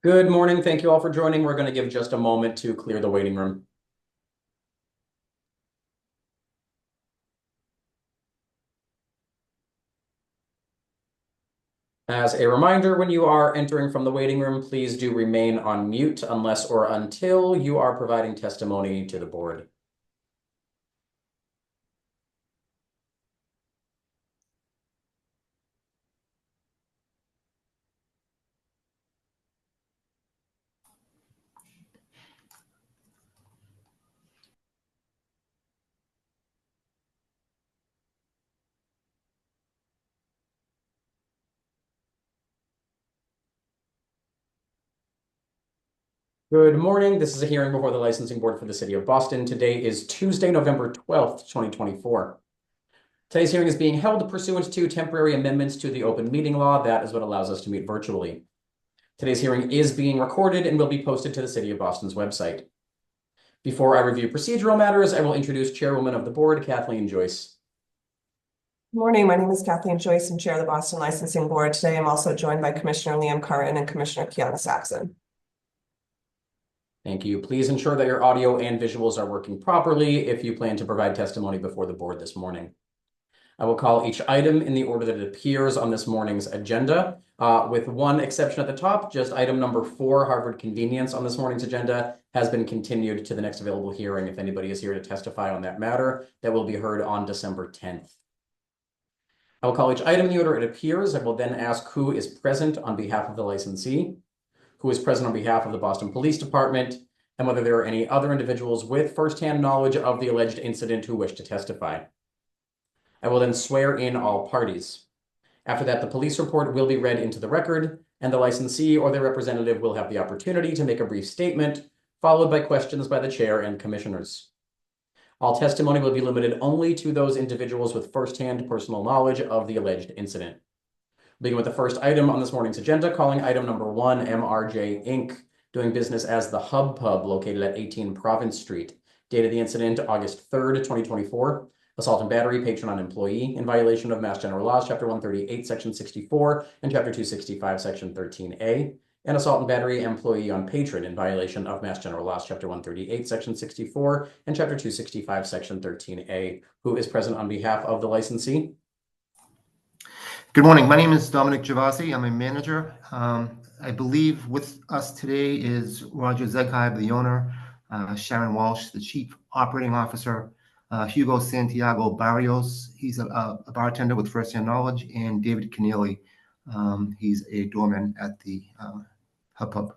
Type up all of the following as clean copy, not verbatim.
Good morning. Thank you all for joining. We're going to give just a moment to clear the waiting room. As a reminder, when you are entering from the waiting room, please do remain on mute unless or until you are providing testimony to the board. Good morning. This is a hearing before the licensing board for the city of Boston. Today is Tuesday, November 12th, 2024. Today's hearing is being held pursuant to temporary amendments to the open meeting law. That is what allows us to meet virtually. Today's hearing is being recorded and will be posted to the city of Boston's website. Before I review procedural matters, I will introduce Chairwoman of the Board, Kathleen Joyce. Good morning. My name is Kathleen Joyce and Chair of the Boston Licensing Board. Today, I'm also joined by Commissioner Liam Curran and Commissioner Kiana Saxon. Thank you. Please ensure that your audio and visuals are working properly if you plan to provide testimony before the board this morning. I will call each item in the order that it appears on this morning's agenda, with one exception at the top. Just item number 4, Harvard Convenience, on this morning's agenda has been continued to the next available hearing. If anybody is here to testify on that matter, that will be heard on December 10th. I will call each item in the order it appears. I will then ask who is present on behalf of the licensee, who is present on behalf of the Boston Police Department, and whether there are any other individuals with firsthand knowledge of the alleged incident who wish to testify. I will then swear in all parties. After that, the police report will be read into the record, and the licensee or their representative will have the opportunity to make a brief statement, followed by questions by the chair and commissioners. All testimony will be limited only to those individuals with firsthand personal knowledge of the alleged incident. Beginning with the first item on this morning's agenda, calling item number 1, MRJ Inc., doing business as the Hub Pub located at 18 Province Street. Date of the incident, August 3rd, 2024. Assault and battery, patron on employee, in violation of Mass General Laws, Chapter 138, Section 64, and Chapter 265, Section 13A. And assault and battery employee on patron in violation of Mass General Laws, Chapter 138, Section 64, and Chapter 265, Section 13A. Who is present on behalf of the licensee? Good morning. My name is Dominic Gervasi. I'm a manager. I believe with us today is Roger Zegheib, the owner, Sharon Walsh, the chief operating officer, Hugo Santiago Barrios. He's a bartender with first-hand knowledge, and David Keneally. He's a doorman at the Hub Pub.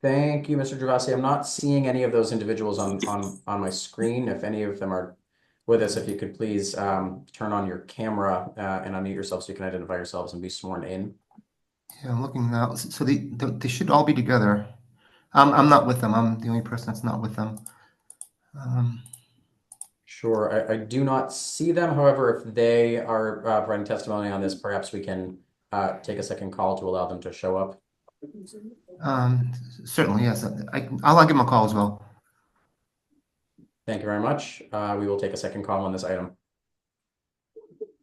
Thank you, Mr. Gervasi. I'm not seeing any of those individuals on my screen. If any of them are with us, if you could please turn on your camera and unmute yourself so you can identify yourselves and be sworn in. Yeah, I'm looking now. So they should all be together. I'm not with them. I'm the only person that's not with them. Sure, I do not see them. However, if they are providing testimony on this, perhaps we can take a second call to allow them to show up. Certainly, yes. I'll give them a call as well. Thank you very much. We will take a second call on this item.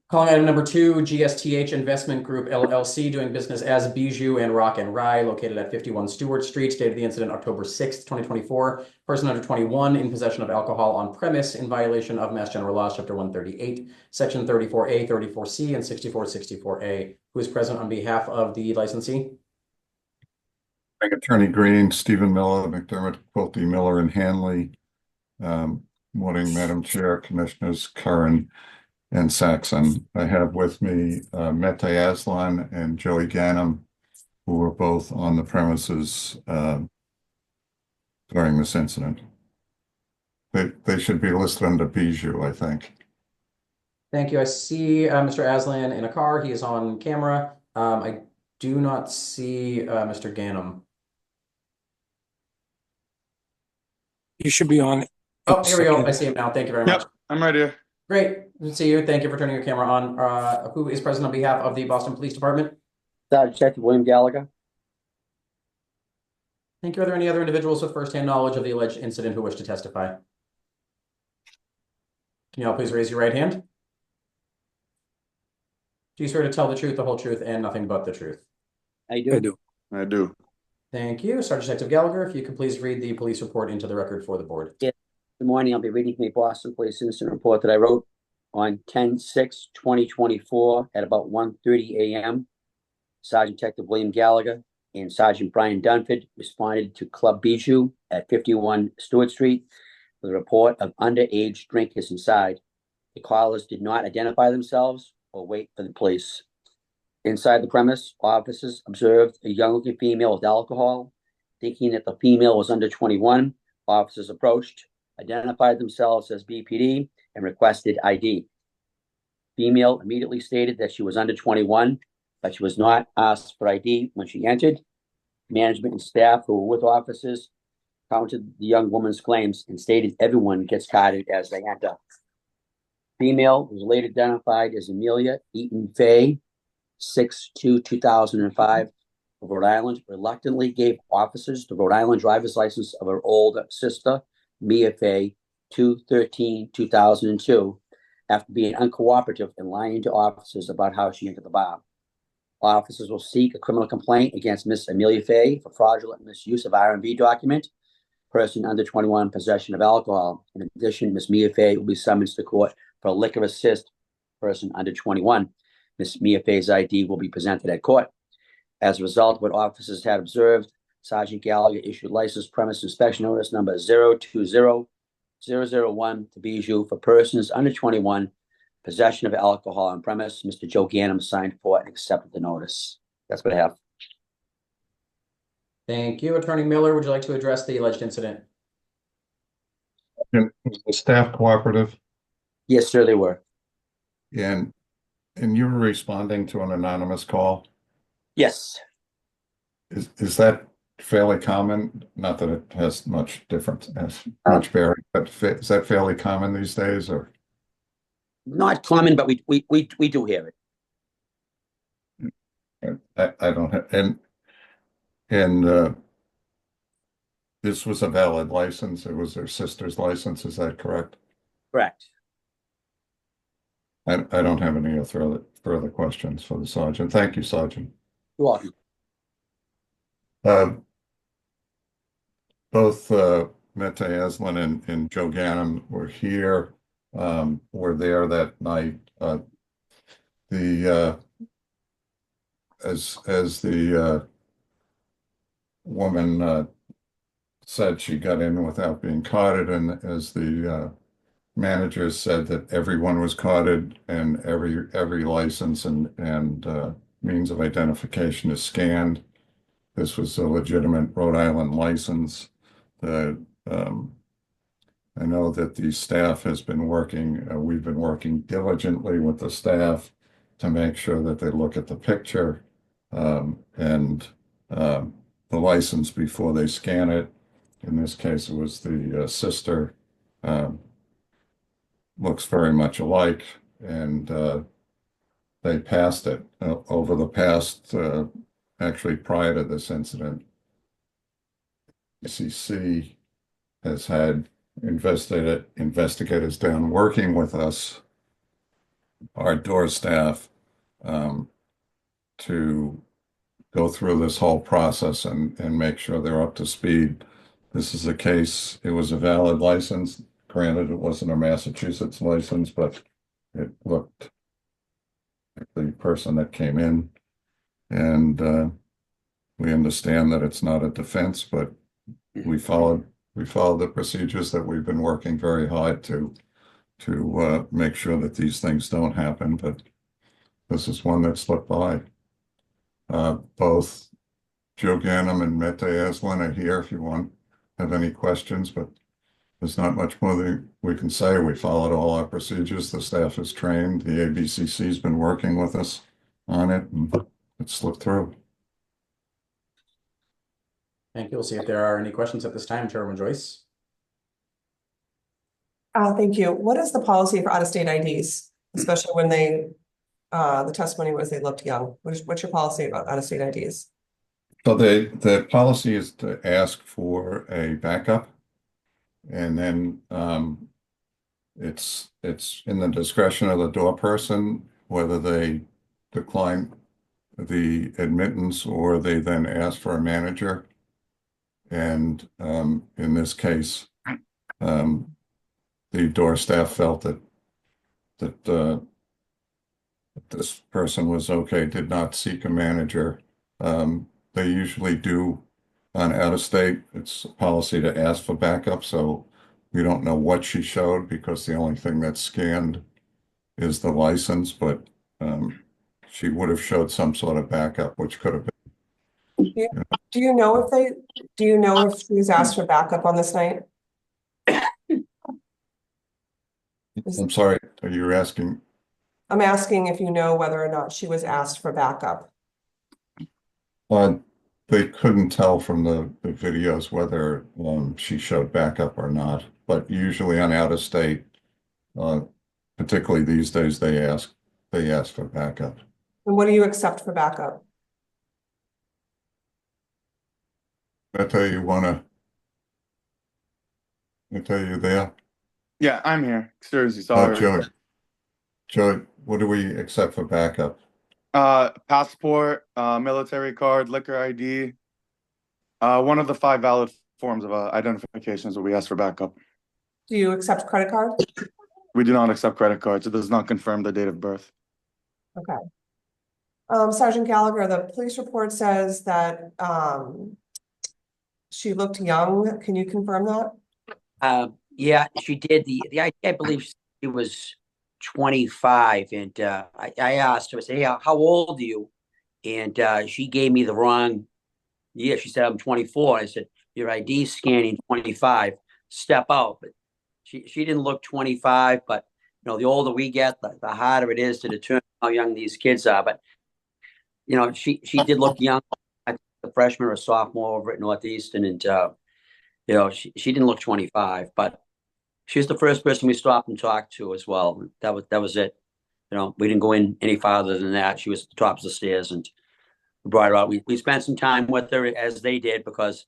Calling item number 2, GSTH Investment Group LLC, doing business as Bijou and Rock and Rye, located at 51 Stewart Street. Date of the incident, October 6th, 2024. Person under 21 in possession of alcohol on premise in violation of Mass General Laws, Chapter 138, Section 34A, 34C, and 6464A. Who is present on behalf of the licensee? Attorney Green, Stephen Miller, McDermott, Pulte, Miller, and Hanley. Morning, Madam Chair, Commissioners Curran and Saxon. I have with me Mete Aslan and Joey Ganem, who were both on the premises during this incident. They should be listed under Bijou, I think. Thank you. I see Mr. Aslan in a car. He is on camera. I do not see Mr. Ganem. You should be on. Oh, here we go. I see him now. Thank you very much. Yep, I'm right here. Great to see you. Thank you for turning your camera on. Who is present on behalf of the Boston Police Department? Detective William Gallagher. Thank you. Are there any other individuals with firsthand knowledge of the alleged incident who wish to testify? Can you all please raise your right hand? Do you swear to tell the truth, the whole truth, and nothing but the truth? I I do. do. I do. Thank you. Sergeant Detective Gallagher, if you could please read the police report into the record for the board. Good morning. I'll be reading from the Boston Police Incident Report that I wrote on 10/6/2024 at about 1:30 a.m. Sergeant Detective William Gallagher and Sergeant Brian Dunford responded to Club Bijou at 51 Stewart Street with a report of underage drinkers inside. The callers did not identify themselves or wait for the police. Inside the premise, officers observed a young-looking female with alcohol. Thinking that the female was under 21, officers approached, identified themselves as BPD, and requested ID. Female immediately stated that she was under 21, but she was not asked for ID when she entered. Management and staff who were with officers counted the young woman's claims and stated everyone gets carded as they enter. Female was later identified as Amelia Eaton Fay, 6/2/2005, of Rhode Island, reluctantly gave officers the Rhode Island driver's license of her older sister, Mia Fay, 2/13/2002, after being uncooperative and lying to officers about how she entered the bar. Officers will seek a criminal complaint against Miss Amelia Fay for fraudulent misuse of R&B document, person under 21, possession of alcohol. In addition, Miss Mia Fay will be summoned to court for liquor assist, person under 21. Miss Mia Fay's ID will be presented at court. As a result of what officers had observed, Sergeant Gallagher issued license premise inspection notice number 020001 to Bijou for persons under 21, possession of alcohol on premise. Mr. Joe Ganem signed for and accepted the notice. That's what I have. Thank you. Attorney Miller, would you like to address the alleged incident? And was the staff cooperative? Yes, sir, they were. And you were responding to an anonymous call. Yes. Is that fairly common? Not that it has much difference, as much bearing, but is that fairly common these days, or? Not common, but we do hear it. I don't have, and this was a valid license. It was their sister's license. Is that correct? Correct. I don't have any further questions for the sergeant. Thank you, Sergeant. You're welcome. Both Mette Aslan and Joe Ganem were here, were there that night. As the woman said, she got in without being carded, and as the manager said that everyone was carded and every license and means of identification is scanned. This was a legitimate Rhode Island license. I know that the staff has been working, we've been working diligently with the staff to make sure that they look at the picture and the license before they scan it. In this case, it was the sister. Looks very much alike, and they passed it. Over the past, actually prior to this incident, ACC has had investigators down working with us, our door staff, to go through this whole process and make sure they're up to speed. This is a case, it was a valid license. Granted, it wasn't a Massachusetts license, but it looked like the person that came in. And we understand that it's not a defense, but we followed the procedures that we've been working very hard to make sure that these things don't happen. But this is one that slipped by. Both Joe Ganem and Mette Aslan are here if you have any questions, but there's not much more that we can say. We followed all our procedures. The staff is trained. The ABCC has been working with us on it, and it slipped through. Thank you. We'll see if there are any questions at this time. Chairwoman Joyce. Thank you. What is the policy for out-of-state IDs, especially when the testimony was they looked young? What's your policy about out-of-state IDs? So the policy is to ask for a backup, and then it's in the discretion of the door person whether they decline the admittance, or they then ask for a manager. And in this case, the door staff felt that this person was okay, did not seek a manager. They usually do on out of state. It's a policy to ask for backup, so we don't know what she showed because the only thing that's scanned is the license, but she would have showed some sort of backup, which could have been. Do you know if she was asked for backup on this night? I'm sorry, are you asking? I'm asking if you know whether or not she was asked for backup. They couldn't tell from the videos whether she showed backup or not, but usually on out of state, particularly these days, they ask for backup. And what do you accept for backup? I tell you there. Yeah, I'm here. Seriously, sorry. Joey, what do we accept for backup? Passport, military card, liquor ID. One of the 5 valid forms of identification is what we ask for backup. Do you accept credit card? We do not accept credit cards. It does not confirm the date of birth. Okay. Sergeant Gallagher, the police report says that she looked young. Can you confirm that? Yeah, she did. I believe she was 25, and I asked her, I said, hey, how old are you? And she gave me the wrong year. She said, I'm 24. I said, your ID scanning 25. Step out. But she didn't look 25, but you know, the older we get, the harder it is to determine how young these kids are. But you know, she did look young. I think the freshman or sophomore over at Northeastern, and you know, she didn't look 25, but she was the first person we stopped and talked to as well. That was it. You know, we didn't go in any farther than that. She was at the top of the stairs, and we brought her out. We spent some time with her, as they did, because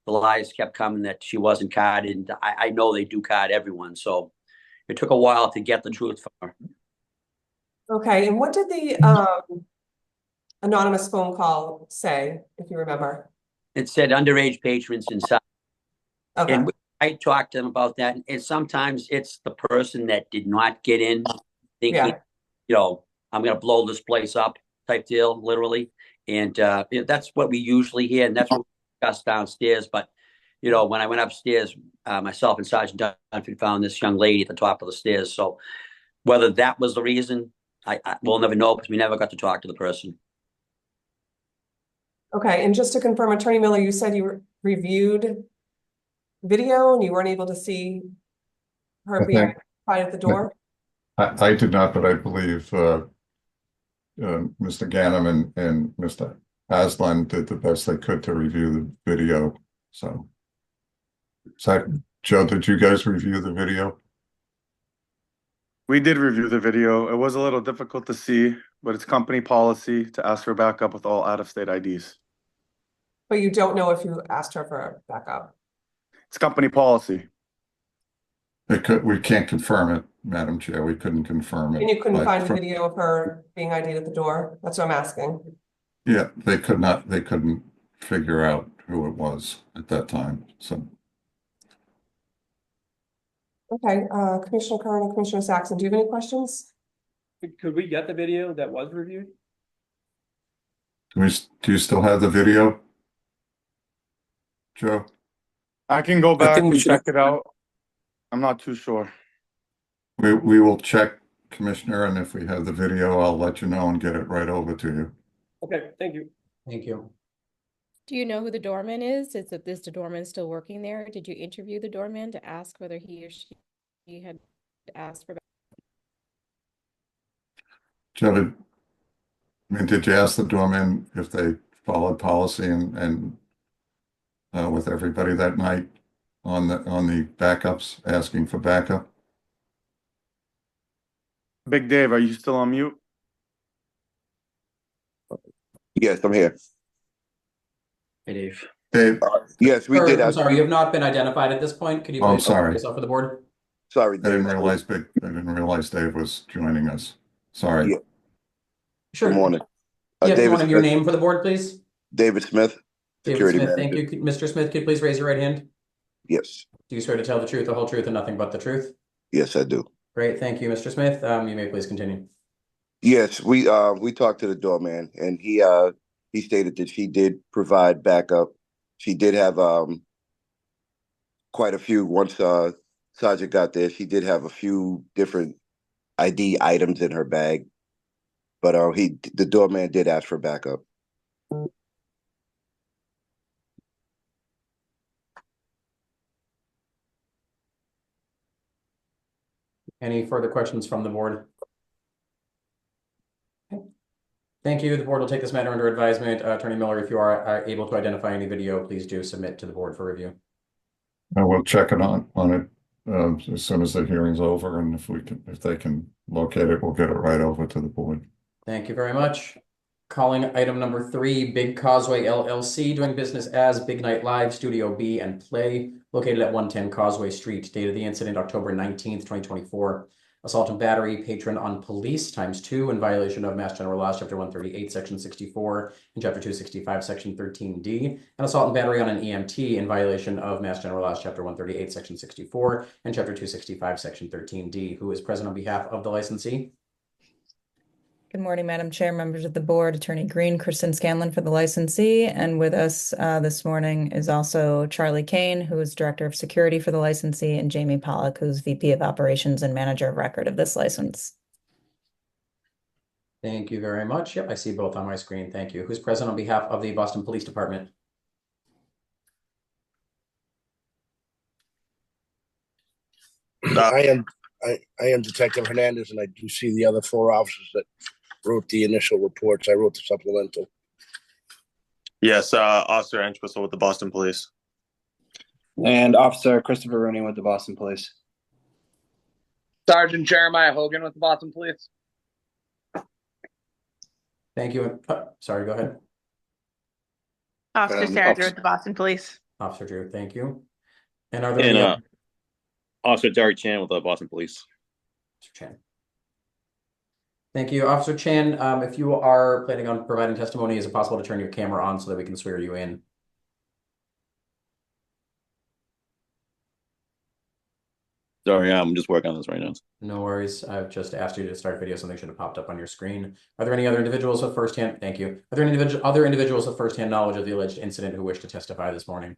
the lies kept coming that she wasn't carded. And I know they do card everyone, so it took a while to get the truth from her. Okay, and what did the anonymous phone call say, if you remember? It said underage patrons inside. Okay. And I talked to them about that. And sometimes it's the person that did not get in thinking, Yeah. you know, I'm going to blow this place up type deal, literally. And you know, that's what we usually hear. And that's what we discussed downstairs. But, you know, when I went upstairs, myself and Sergeant Dunford found this young lady at the top of the stairs. So whether that was the reason, we'll never know because we never got to talk to the person. Okay, and just to confirm, Attorney Miller, you said you reviewed video and you weren't able to see her being identified at the door? I did not, but I believe Mr. Ganem and Mr. Aslan did the best they could to review the video. So, Joe, did you guys review the video? We did review the video. It was a little difficult to see, but it's company policy to ask for backup with all out-of-state IDs. But you don't know if you asked her for backup? It's company policy. We can't confirm it, Madam Chair. We couldn't confirm it. And you couldn't but find the video of her being ID'd at the door? That's what I'm asking. Yeah, they couldn't figure out who it was at that time. So, Okay, Commissioner Curran and Commissioner Saxon, do you have any questions? Could we get the video that was reviewed? do you still have the video, Joe? I can go back think we and should- check it out. I'm not too sure. We will check, Commissioner, and if we have the video, I'll let you know and get it right over to you. Okay, thank you. Thank you. Do you know who the doorman is? Is the doorman still working there? Did you interview the doorman to ask whether he or she had asked for? Joe, did you ask the doorman if they followed policy and with everybody that night on the backups, asking for backup? Big Dave, are you still on mute? Yes, I'm here. Hey, Dave. Dave, Yes, we Sir, did. I'm sorry, you have not been identified at this point. Could you Oh, please sorry. yourself for the board? Sorry, I didn't Dave. realize Dave was joining us. Sorry. Yeah. Sure. Good morning. Yes, David one of your Smith. name for the board, please. David Smith, David security Smith, thank manager. you. Mr. Smith, could you please raise your right hand? Yes, Do you swear to tell the truth, the whole truth, and nothing but the truth? yes, I do. Great, thank you, Mr. Smith. You may please continue. Yes, we talked to the doorman, and he stated that she did provide backup. She did have quite a few once Sergeant got there. She did have a few different ID items in her bag, but the doorman did ask for backup. Any further questions from the board? Okay. Thank you. The board will take this matter under advisement. Attorney Miller, if you are able to identify any video, please do submit to the board for review. I will check it on it as soon as the hearing's over, and if they can locate it, we'll get it right over to the board. Thank you very much. Calling item number 3, Big Causeway LLC, doing business as Big Night Live, Studio B and Play, located at 110 Causeway Street. Date of the incident, October 19th, 2024. Assault and battery, patron on police, ×2, in violation of Mass General Laws, Chapter 138, Section 64, and Chapter 265, Section 13D. And assault and battery on an EMT in violation of Mass General Laws, Chapter 138, Section 64, and Chapter 265, Section 13D. Who is present on behalf of the licensee? Good morning, Madam Chair, members of the board, Attorney Green, Kristen Scanlon for the licensee. And with us this morning is also Charlie Kane, who is Director of Security for the licensee, and Jamie Pollock, who's VP of Operations and Manager of Record of this license. Thank you very much. Yep, I see both on my screen. Thank you. Who's present on behalf of the Boston Police Department? I am Detective Hernandez, and I do see the other 4 officers that wrote the initial reports. I wrote the supplemental. Yes, Officer Entwistle with the Boston Police. And Officer Christopher Rooney with the Boston Police. Sergeant Jeremiah Hogan with the Boston Police. Thank you. Sorry, go ahead. Officer Sarah Drew with the Boston Police. Officer Drew, thank you. And are there any Officer Derek Chan with the Boston Police. Officer Chan. Thank you. Officer Chan, if you are planning on providing testimony, is it possible to turn your camera on so that we can swear you in? Sorry, I'm just working on this right now. No worries. I've just asked you to start video. Something should have popped up on your screen. Are there any other individuals with firsthand? Thank you. Are there any other individuals with firsthand knowledge of the alleged incident who wish to testify this morning?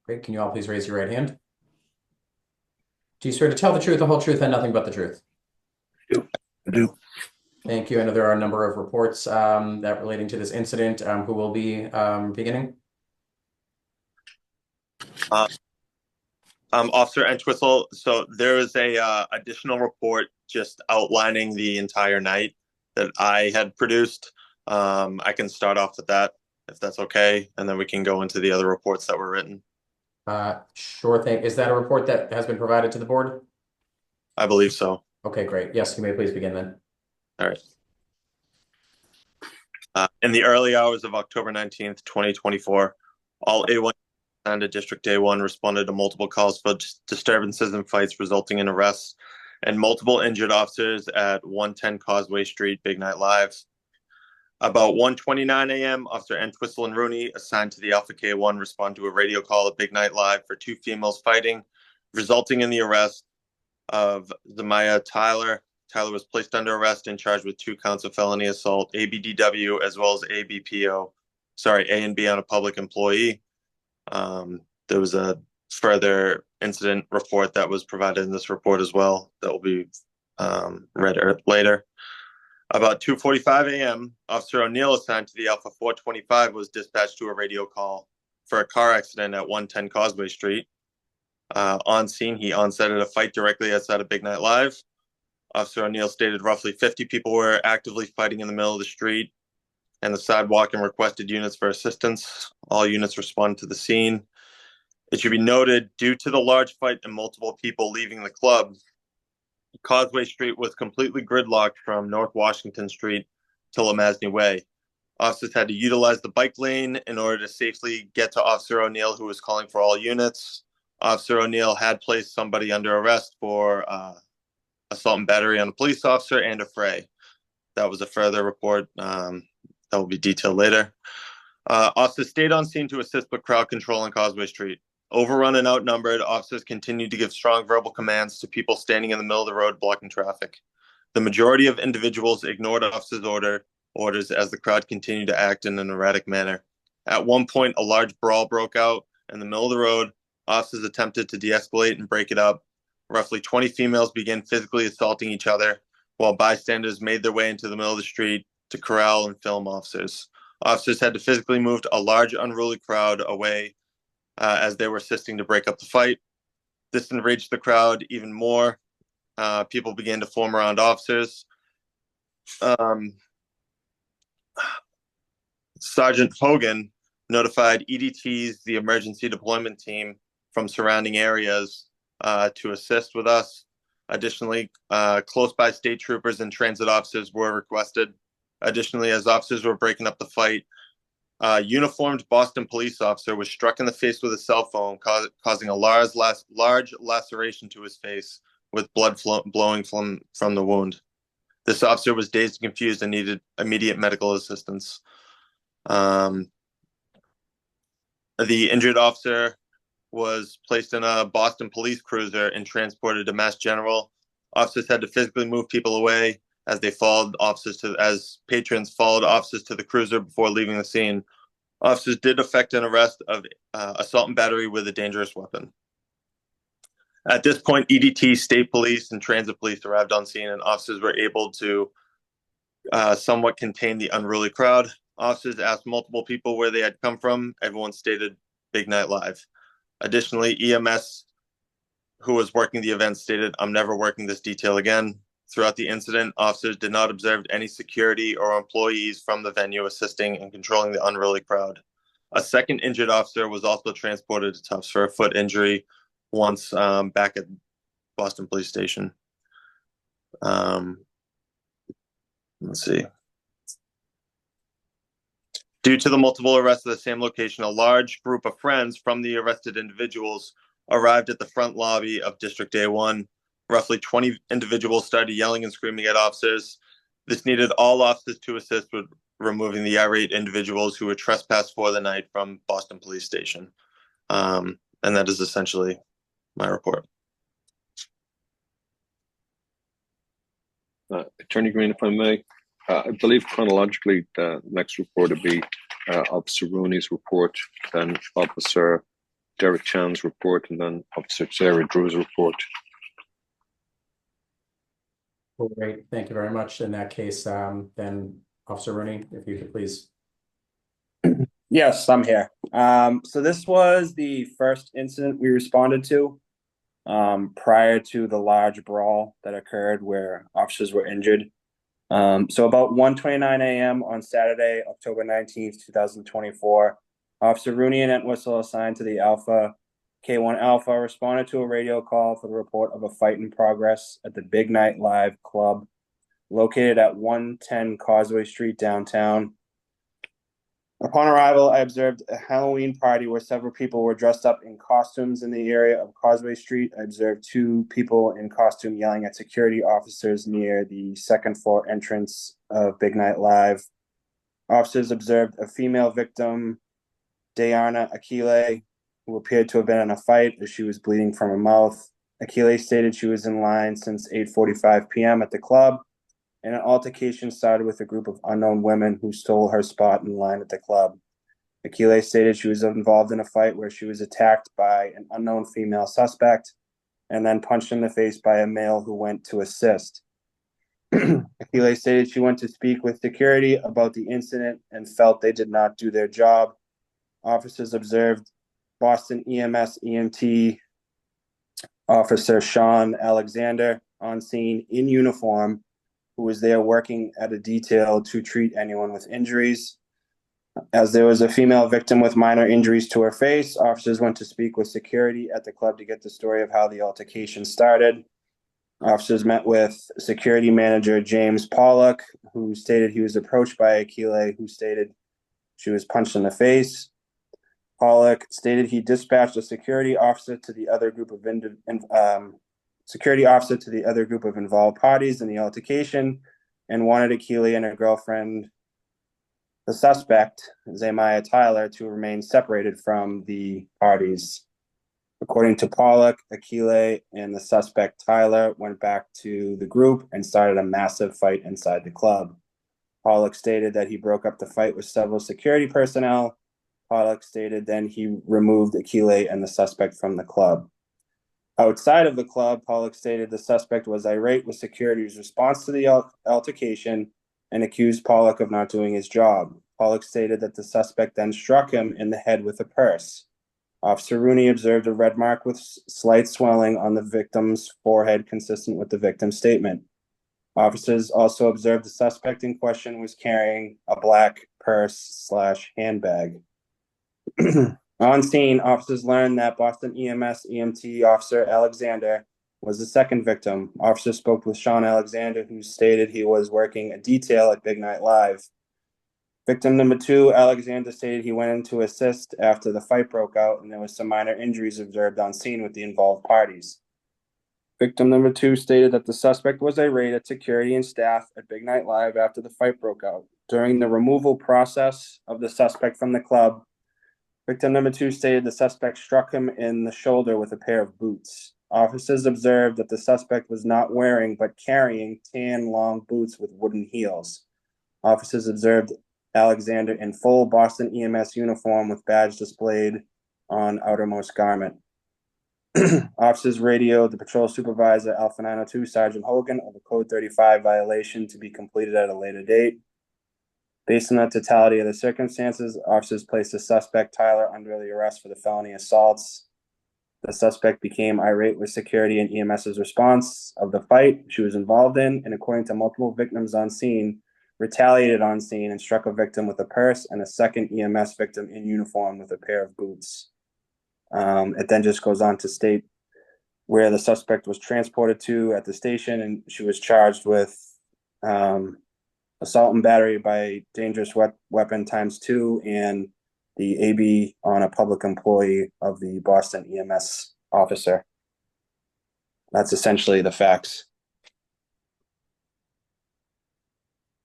Great. Can you all please raise your right hand? Do you swear to tell the truth, the whole truth, and nothing but the truth? I do. Thank you. I know there are a number of reports that relating to this incident. Who will be beginning? Officer Entwistle. So there is a additional report just outlining the entire night that I had produced. I can start off with that if that's okay, and then we can go into the other reports that were written. Sure thing. Is that a report that has been provided to the board? I believe so. Okay, great. Yes, you may please begin then. All right. In the early hours of October 19th, 2024, all A1 and District A1 responded to multiple calls for disturbances and fights resulting in arrests and multiple injured officers at 110 Causeway Street, Big Night Live. About 1:29 a.m., Officer Entwistle and Rooney, assigned to the Alpha K1, respond to a radio call at Big Night Live for 2 females fighting, resulting in the arrest of Zamaya Tyler. Tyler was placed under arrest and charged with 2 counts of felony assault, ABDW, as well as A and B on a public employee. There was a further incident report that was provided in this report as well that will be read later. About 2:45 a.m., Officer O'Neill, assigned to the Alpha 425, was dispatched to a radio call for a car accident at 110 Causeway Street. On scene, he onsetted a fight directly outside of Big Night Live. Officer O'Neill stated roughly 50 people were actively fighting in the middle of the street and the sidewalk and requested units for assistance. All units responded to the scene. It should be noted, due to the large fight and multiple people leaving the club, Causeway Street was completely gridlocked from North Washington Street to Lamasny Way. Officers had to utilize the bike lane in order to safely get to Officer O'Neill, who was calling for all units. Officer O'Neill had placed somebody under arrest for assault and battery on a police officer and a fray. That was a further report that will be detailed later. Officers stayed on scene to assist with crowd control on Causeway Street. Overrun and outnumbered, officers continued to give strong verbal commands to people standing in the middle of the road blocking traffic. The majority of individuals ignored officers' orders as the crowd continued to act in an erratic manner. At one point, a large brawl broke out in the middle of the road. Officers attempted to de-escalate and break it up. Roughly 20 females began physically assaulting each other, while bystanders made their way into the middle of the street to corral and film officers. Officers had to physically move a large unruly crowd away as they were assisting to break up the fight. This enraged the crowd even more. People began to form around officers. Sergeant Hogan notified EDTs, the emergency deployment team, from surrounding areas to assist with us. Additionally, close by state troopers and transit officers were requested. Additionally, as officers were breaking up the fight, a uniformed Boston police officer was struck in the face with a cell phone, causing a large laceration to his face with blood blowing from the wound. This officer was dazed and confused and needed immediate medical assistance. The injured officer was placed in a Boston police cruiser and transported to Mass General. Officers had to physically move people away as patrons followed officers to the cruiser before leaving the scene. Officers did effect an arrest of assault and battery with a dangerous weapon. At this point, EDT, state police, and transit police arrived on scene, and officers were able to somewhat contain the unruly crowd. Officers asked multiple people where they had come from. Everyone stated Big Night Live. Additionally, EMS, who was working the event, stated, "I'm never working this detail again." Throughout the incident, officers did not observe any security or employees from the venue assisting in controlling the unruly crowd. A second injured officer was also transported to Tufts for a foot injury once back at Boston Police Station. Let's see. Due to the multiple arrests at the same location, a large group of friends from the arrested individuals arrived at the front lobby of District A1. Roughly 20 individuals started yelling and screaming at officers. This needed all officers to assist with removing the irate individuals who were trespassed for the night from Boston Police Station. And that is essentially my report. Attorney Green, if I may, I believe chronologically the next report would be Officer Rooney's report, then Officer Derek Chan's report, and then Officer Sarah Drew's report. Great, thank you very much. In that case, then Officer Rooney, if you could please. Yes, I'm here. So this was the first incident we responded to prior to the large brawl that occurred where officers were injured. So about 1:29 a.m. on Saturday, October 19th, 2024, Officer Rooney and Entwistle, assigned to the Alpha K1 Alpha, responded to a radio call for the report of a fight in progress at the Big Night Live Club located at 110 Causeway Street downtown. Upon arrival, I observed a Halloween party where several people were dressed up in costumes in the area of Causeway Street. I observed two people in costume yelling at security officers near the second floor entrance of Big Night Live. Officers observed a female victim, Diana Akile, who appeared to have been in a fight as she was bleeding from her mouth. Akile stated she was in line since 8:45 p.m. at the club, and an altercation started with a group of unknown women who stole her spot in line at the club. Akile stated she was involved in a fight where she was attacked by an unknown female suspect and then punched in the face by a male who went to assist. Akile stated she went to speak with security about the incident and felt they did not do their job. Officers observed Boston EMS EMT Officer Sean Alexander on scene in uniform, who was there working at a detail to treat anyone with injuries. As there was a female victim with minor injuries to her face, officers went to speak with security at the club to get the story of how the altercation started. Officers met with security manager James Pollock, who stated he was approached by Akile, who stated she was punched in the face. Pollock stated he dispatched a security officer to the other group of involved parties in the altercation. and wanted Akile and her girlfriend, the suspect, Zamiah Tyler, to remain separated from the parties. According to Pollock, Akile and the suspect Tyler went back to the group and started a massive fight inside the club. Pollock stated that he broke up the fight with several security personnel. Pollock stated then he removed Akile and the suspect from the club. Outside of the club, Pollock stated the suspect was irate with security's response to the altercation and accused Pollock of not doing his job. Pollock stated that the suspect then struck him in the head with a purse. Officer Rooney observed a red mark with slight swelling on the victim's forehead consistent with the victim's statement. Officers also observed the suspect in question was carrying a black purse/handbag. On scene, officers learned that Boston EMS EMT officer Alexander was the second victim. Officers spoke with Sean Alexander, who stated he was working a detail at Big Night Live. Victim number 2, Alexander, stated he went in to assist after the fight broke out and there was some minor injuries observed on scene with the involved parties. Victim number 2 stated that the suspect was irate at security and staff at Big Night Live after the fight broke out. During the removal process of the suspect from the club, victim number 2 stated the suspect struck him in the shoulder with a pair of boots. Officers observed that the suspect was not wearing but carrying tan long boots with wooden heels. Officers observed Alexander in full Boston EMS uniform with badge displayed on outermost garment. Officers radioed the patrol supervisor, Alpha 902, Sergeant Hogan, of a Code 35 violation to be completed at a later date. Based on the totality of the circumstances, officers placed the suspect, Tyler, under the arrest for the felony assaults. The suspect became irate with security and EMS's response of the fight she was involved in, and according to multiple victims on scene, retaliated on scene and struck a victim with a purse and a second EMS victim in uniform with a pair of boots. It then just goes on to state where the suspect was transported to at the station, and she was charged with assault and battery by dangerous weapon ×2 and the AB on a public employee of the Boston EMS officer. That's essentially the facts.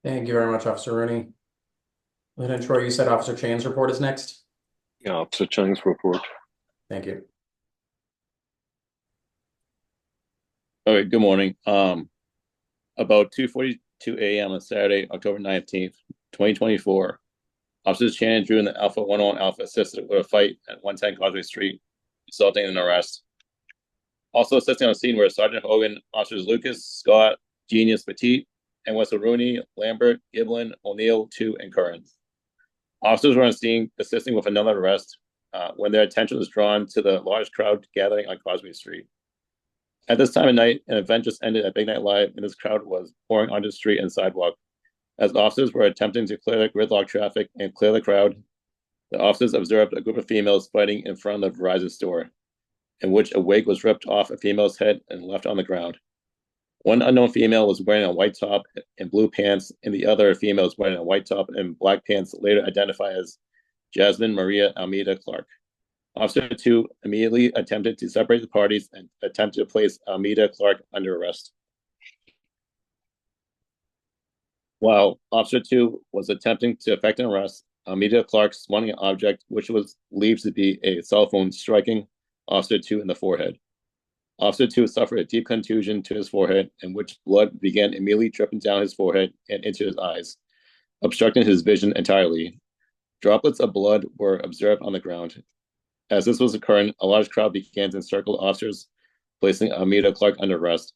Thank you very much, Officer Rooney. Lieutenant Troy, you said Officer Chan's report is next? Yeah, Officer Chang's report. Thank you. All right, good morning. About 2:42 a.m. on Saturday, October 19th, 2024, Officers Chan and Drew in the Alpha 101 Alpha assisted with a fight at 110 Causeway Street, resulting in an arrest. Also assisting on the scene were Sergeant Hogan, Officers Lucas, Scott, Genius, Petit, and Wessel Rooney, Lambert, Giblin, O'Neill, Tu, and Curran. Officers were on scene assisting with another arrest when their attention was drawn to the large crowd gathering on Causeway Street. At this time of night, an event just ended at Big Night Live, and this crowd was pouring onto the street and sidewalk. As officers were attempting to clear the gridlock traffic and clear the crowd, the officers observed a group of females fighting in front of the Verizon store, in which a wig was ripped off a female's head and left on the ground. One unknown female was wearing a white top and blue pants, and the other female was wearing a white top and black pants, later identified as Jasmine Maria Almeida Clark. Officer 2 immediately attempted to separate the parties and attempted to place Almeida Clark under arrest. While Officer 2 was attempting to effect an arrest, Almeida Clark swung an object which was believed to be a cell phone, striking Officer 2 in the forehead. Officer 2 suffered a deep contusion to his forehead, in which blood began immediately dripping down his forehead and into his eyes, obstructing his vision entirely. Droplets of blood were observed on the ground. As this was occurring, a large crowd began to encircle officers, placing Almeida Clark under arrest.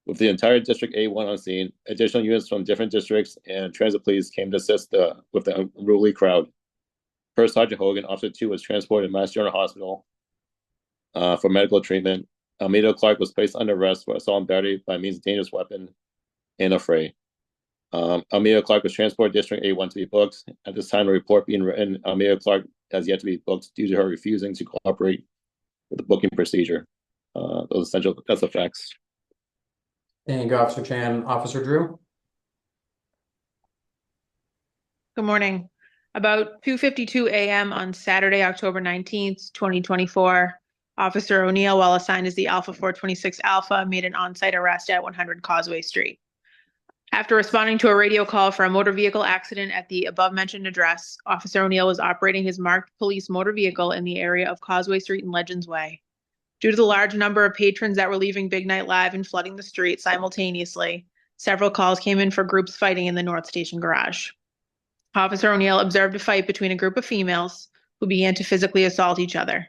With the entire District A1 on scene, additional units from different districts and transit police came to assist with the unruly crowd. First Sergeant Hogan, Officer 2 was transported to Mass General Hospital for medical treatment. Almeida Clark was placed under arrest for assault and battery by means of dangerous weapon and a fray. Almeida Clark was transported to District A1 to be booked. At this time, a report being written, Almeida Clark has yet to be booked due to her refusing to cooperate with the booking procedure. That's the facts. Thank you, Officer Chan. Officer Drew? Good morning. About 2:52 a.m. on Saturday, October 19th, 2024, Officer O'Neill, while assigned as the Alpha 426 Alpha, made an on-site arrest at 100 Causeway Street. After responding to a radio call for a motor vehicle accident at the above-mentioned address, Officer O'Neill was operating his marked police motor vehicle in the area of Causeway Street and Legends Way. Due to the large number of patrons that were leaving Big Night Live and flooding the street simultaneously, several calls came in for groups fighting in the North Station garage. Officer O'Neill observed a fight between a group of females who began to physically assault each other.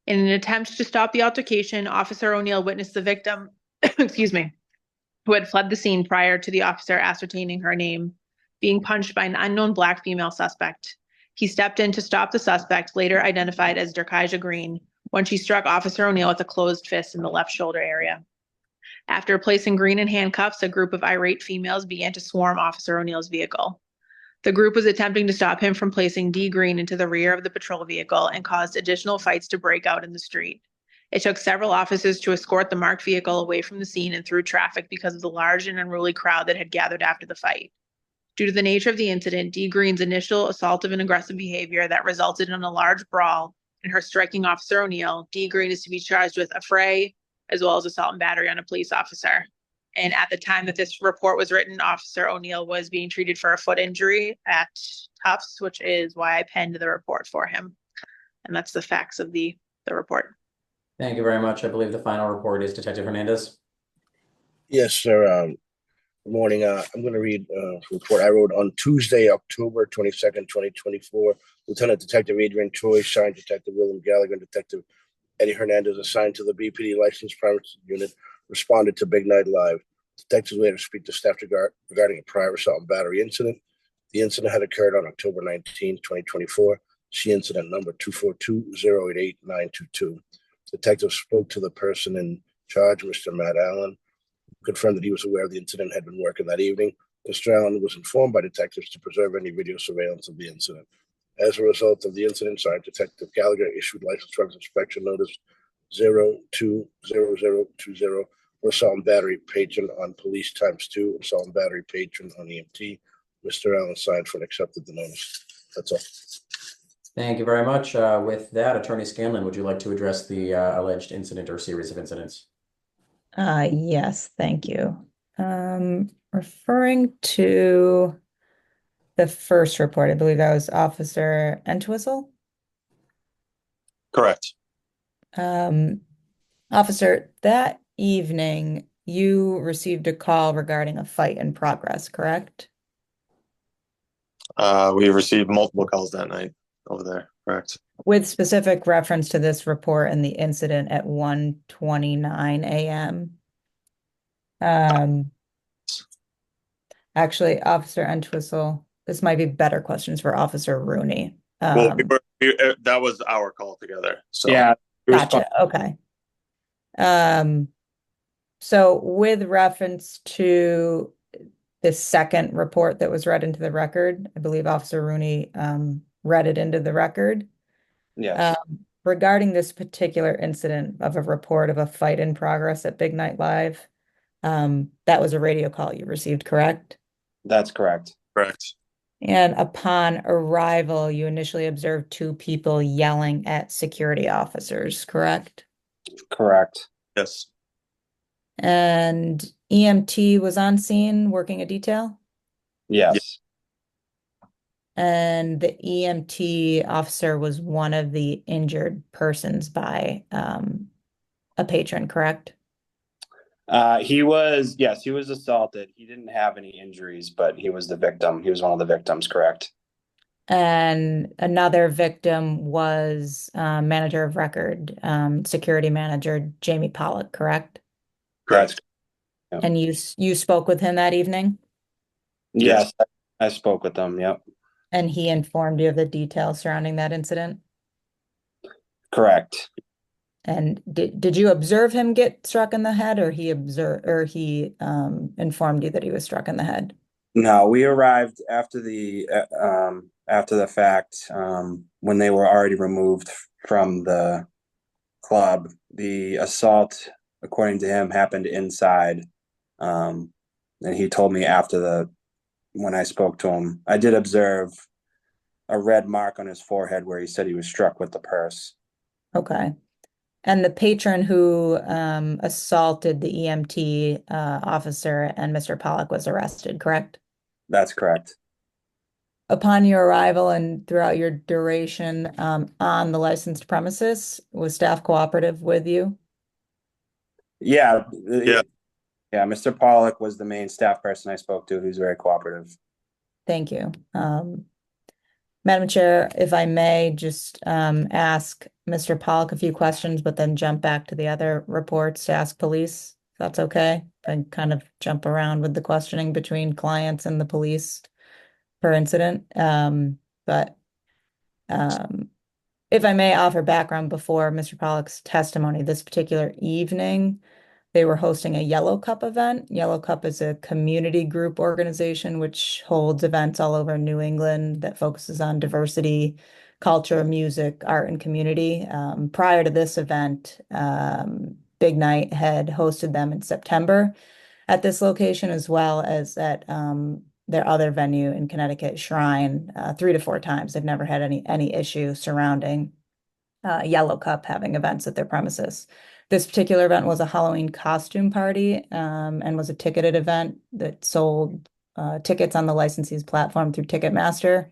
In an attempt to stop the altercation, Officer O'Neill witnessed the victim, who had fled the scene prior to the officer ascertaining her name, being punched by an unknown Black female suspect. He stepped in to stop the suspect, later identified as Derkijah Green, when she struck Officer O'Neill with a closed fist in the left shoulder area. After placing Green in handcuffs, a group of irate females began to swarm Officer O'Neill's vehicle. The group was attempting to stop him from placing D. Green into the rear of the patrol vehicle and caused additional fights to break out in the street. It took several officers to escort the marked vehicle away from the scene and through traffic because of the large and unruly crowd that had gathered after the fight. Due to the nature of the incident, D. Green's initial assaultive and aggressive behavior that resulted in a large brawl and her striking Officer O'Neill, D. Green is to be charged with affray as well as assault and battery on a police officer. And at the time that this report was written, Officer O'Neill was being treated for a foot injury at Tufts, which is why I penned the report for him. And that's the facts of the report. Thank you very much. I believe the final report is Detective Hernandez. Yes, sir. Good morning. I'm going to read a report I wrote on Tuesday, October 22nd, 2024. Lieutenant Detective Adrian Choi, Sergeant Detective William Gallagher, and Detective Eddie Hernandez, assigned to the BPD Licensed Premises Unit, responded to Big Night Live. Detectives later speak to staff regarding a prior assault and battery incident. The incident had occurred on October 19, 2024. See incident number 242-088-922. Detectives spoke to the person in charge, Mr. Matt Allen, who confirmed that he was aware of the incident and had been working that evening. Mr. Allen was informed by detectives to preserve any video surveillance of the incident. As a result of the incident, Sergeant Detective Gallagher issued license trucks inspection notice 020020 for assault and battery patron on police ×2, assault and battery patron on EMT. Mr. Allen signed for and accepted the notice. That's all. Thank you very much. With that, Attorney Scanlon, would you like to address the alleged incident or series of incidents? Yes, thank you. Referring to the first report, I believe that was Officer Entwistle. Correct. Officer, that evening you received a call regarding a fight in progress, correct? We received multiple calls that night over there, correct? With specific reference to this report and the incident at 1:29 a.m. Actually, Officer Entwistle, this might be better questions for Officer Rooney. Well, that was our call together. So Yeah. Gotcha. Okay. So with reference to the second report that was read into the record, I believe Officer Rooney read it into the record. Yes. Regarding this particular incident of a report of a fight in progress at Big Night Live, that was a radio call you received, correct? That's correct. Correct. And upon arrival, you initially observed two people yelling at security officers, correct? Correct. Yes. And EMT was on scene working a detail? Yes. And the EMT officer was one of the injured persons by a patron, correct? He was assaulted. He didn't have any injuries, but he was the victim. He was one of the victims, correct? And another victim was manager of record, security manager Jamie Pollock, correct? Correct. And you spoke with him that evening? Yes, I spoke with him. Yep. And he informed you of the details surrounding that incident? Correct. And did you observe him get struck in the head, or he informed you that he was struck in the head? No, we arrived after the fact, when they were already removed from the club. The assault, according to him, happened inside. And he told me when I spoke to him, I did observe a red mark on his forehead where he said he was struck with the purse. Okay. And the patron who assaulted the EMT officer and Mr. Pollock was arrested, correct? That's correct. Upon your arrival and throughout your duration on the licensed premises, was staff cooperative with you? Yeah. Yeah. Yeah, Mr. Pollock was the main staff person I spoke to, who's very cooperative. Thank you. Madam Chair, if I may just ask Mr. Pollock a few questions, but then jump back to the other reports to ask police, if that's okay? And kind of jump around with the questioning between clients and the police per incident. But if I may offer background before Mr. Pollock's testimony, this particular evening, they were hosting a Yellow Cup event. Yellow Cup is a community group organization which holds events all over New England that focuses on diversity, culture, music, art, and community. Prior to this event, Big Night had hosted them in September at this location, as well as at their other venue in Connecticut, Shrine, 3 to 4 times. They've never had any issue surrounding Yellow Cup having events at their premises. This particular event was a Halloween costume party and was a ticketed event that sold tickets on the licensee's platform through Ticketmaster.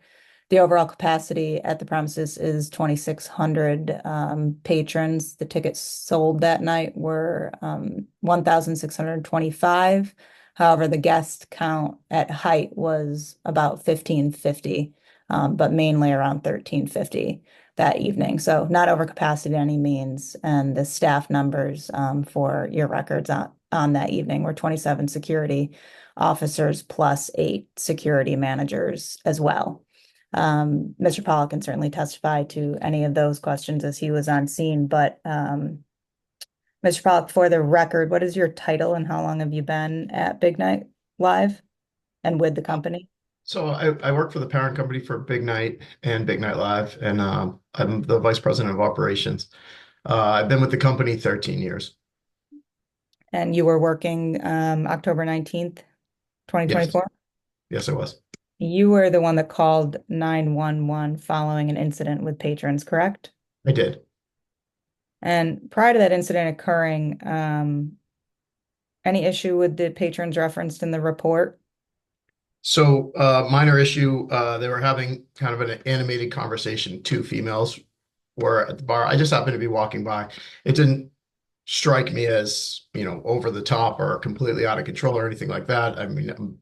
The overall capacity at the premises is 2,600 patrons. The tickets sold that night were 1,625. However, the guest count at height was about 1,550, but mainly around 1,350 that evening. So not over capacity by any means. And the staff numbers for your records on that evening were 27 security officers plus 8 security managers as well. Mr. Pollock can certainly testify to any of those questions as he was on scene, but Mr. Pollock, for the record, what is your title and how long have you been at Big Night Live and with the company? So I work for the parent company for Big Night and Big Night Live, and I'm the vice president of operations. I've been with the company 13 years. And you were working October 19th, 2024? Yes, I was. You were the one that called 911 following an incident with patrons, correct? I did. And prior to that incident occurring, any issue with the patrons referenced in the report? So minor issue, they were having kind of an animated conversation. 2 females were at the bar. I just happened to be walking by. It didn't strike me as, over the top or completely out of control or anything like that. I mean,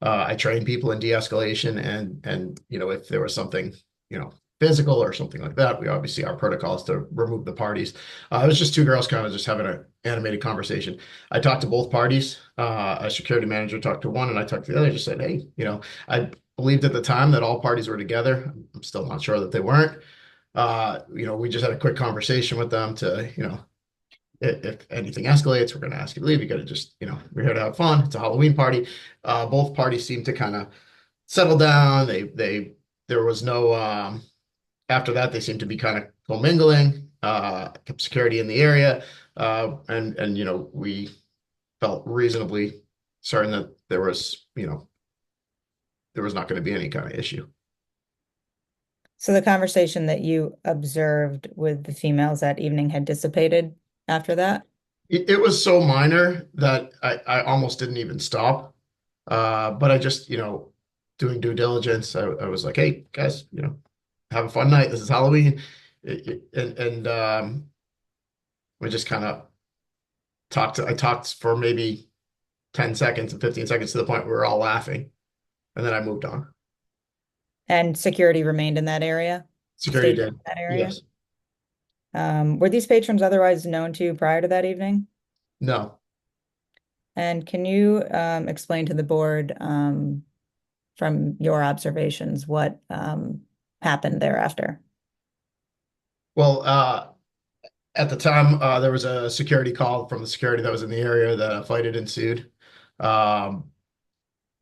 I train people in de-escalation and if there was something, physical or something like that, we obviously, our protocol is to remove the parties. It was just 2 girls kind of just having an animated conversation. I talked to both parties. A security manager talked to one and I talked to the other, just said, hey, I believed at the time that all parties were together. I'm still not sure that they weren't. We just had a quick conversation with them to, if anything escalates, we're going to ask you to leave. You got to just, we're here to have fun. It's a Halloween party. Both parties seemed to kind of settle down. There was no, after that, they seemed to be kind of commingling, kept security in the area. And we felt reasonably certain that there was not going to be any kind of issue. So the conversation that you observed with the females that evening had dissipated after that? It was so minor that I almost didn't even stop. But I just, doing due diligence, I was like, hey, guys, have a fun night. This is Halloween. And we just kind of I talked for maybe 10 seconds and 15 seconds to the point where we were all laughing. And then I moved on. And security remained in that area? Security Stayed did. in that area? Yes. Were these patrons otherwise known to you prior to that evening? No. And can you explain to the board from your observations what happened thereafter? Well, at the time, there was a security call from the security that was in the area that a fight had ensued.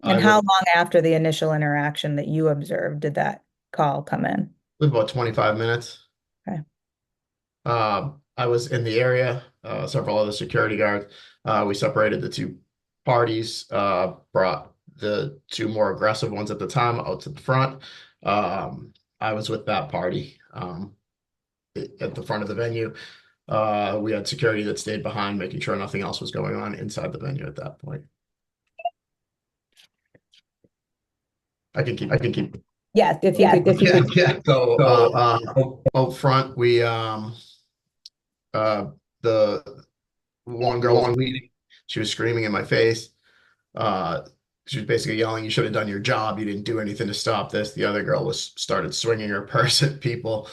And how long after the initial interaction that you observed did that call come in? About 25 minutes. Okay. I was in the area, several other security guards. We separated the 2 parties, brought the 2 more aggressive ones at the time out to the front. I was with that party at the front of the venue. We had security that stayed behind, making sure nothing else was going on inside the venue at that point. I can keep. Yeah, if you could, Yeah. So, out front, we, the one girl was bleeding. She was screaming in my face. She was basically yelling, "You should have done your job. You didn't do anything to stop this." The other girl started swinging her purse at people.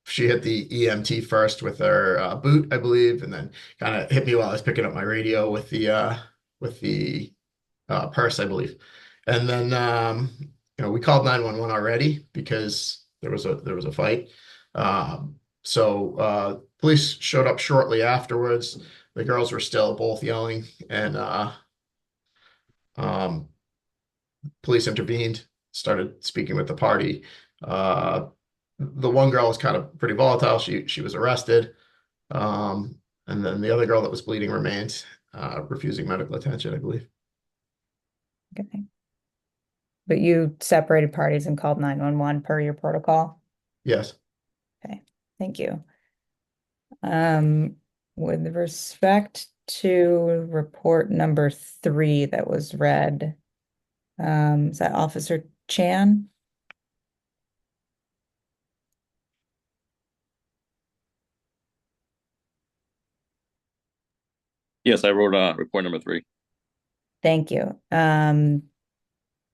She hit the EMT first with her boot, I believe, and then kind of hit me while I was picking up my radio with the purse, I believe. And then we called 911 already because there was a fight. So police showed up shortly afterwards. The girls were still both yelling, and police intervened, started speaking with the party. The one girl was kind of pretty volatile. She was arrested. And then the other girl that was bleeding remained, refusing medical attention, I believe. Okay. But you separated parties and called 911 per your protocol? Yes. Okay, thank you. With respect to report number 3 that was read, is that Officer Chan? Yes, I wrote report number 3. Thank you.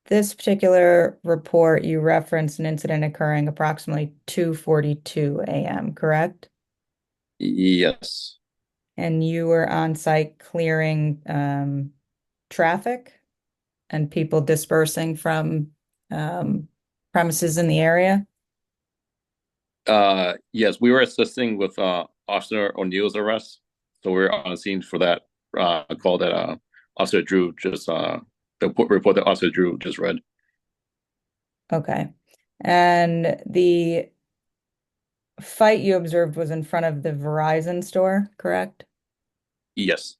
This particular report, you referenced an incident occurring approximately 2:42 a.m., correct? Yes. And you were on site clearing traffic and people dispersing from premises in the area? Yes, we were assisting with Officer O'Neill's arrest. So we're on the scene for that call that Officer Drew just the report that Officer Drew just read. Okay. And the fight you observed was in front of the Verizon store, correct? Yes.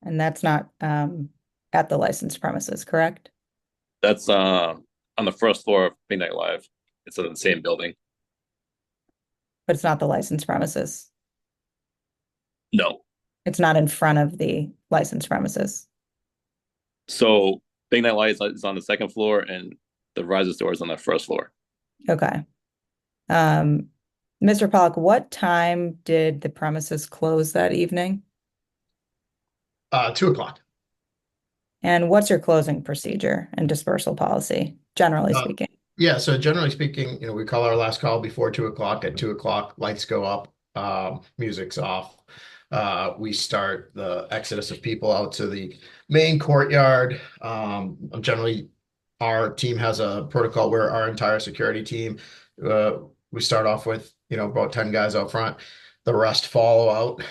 And that's not at the licensed premises, correct? That's on the first floor of Midnight Live. It's in the same building. But it's not the licensed premises. No. It's not in front of the licensed premises. So Big Night Lights is on the second floor and the Verizon store is on the first floor. Okay. Mr. Pollock, what time did the premises close that evening? 2 o'clock. And what's your closing procedure and dispersal policy, generally speaking? Yeah, so generally speaking, we call our last call before 2 o'clock. At 2 o'clock, lights go up, music's off. We start the exodus of people out to the main courtyard. Generally, our team has a protocol where our entire security team, we start off with, about 10 guys out front. The rest follow out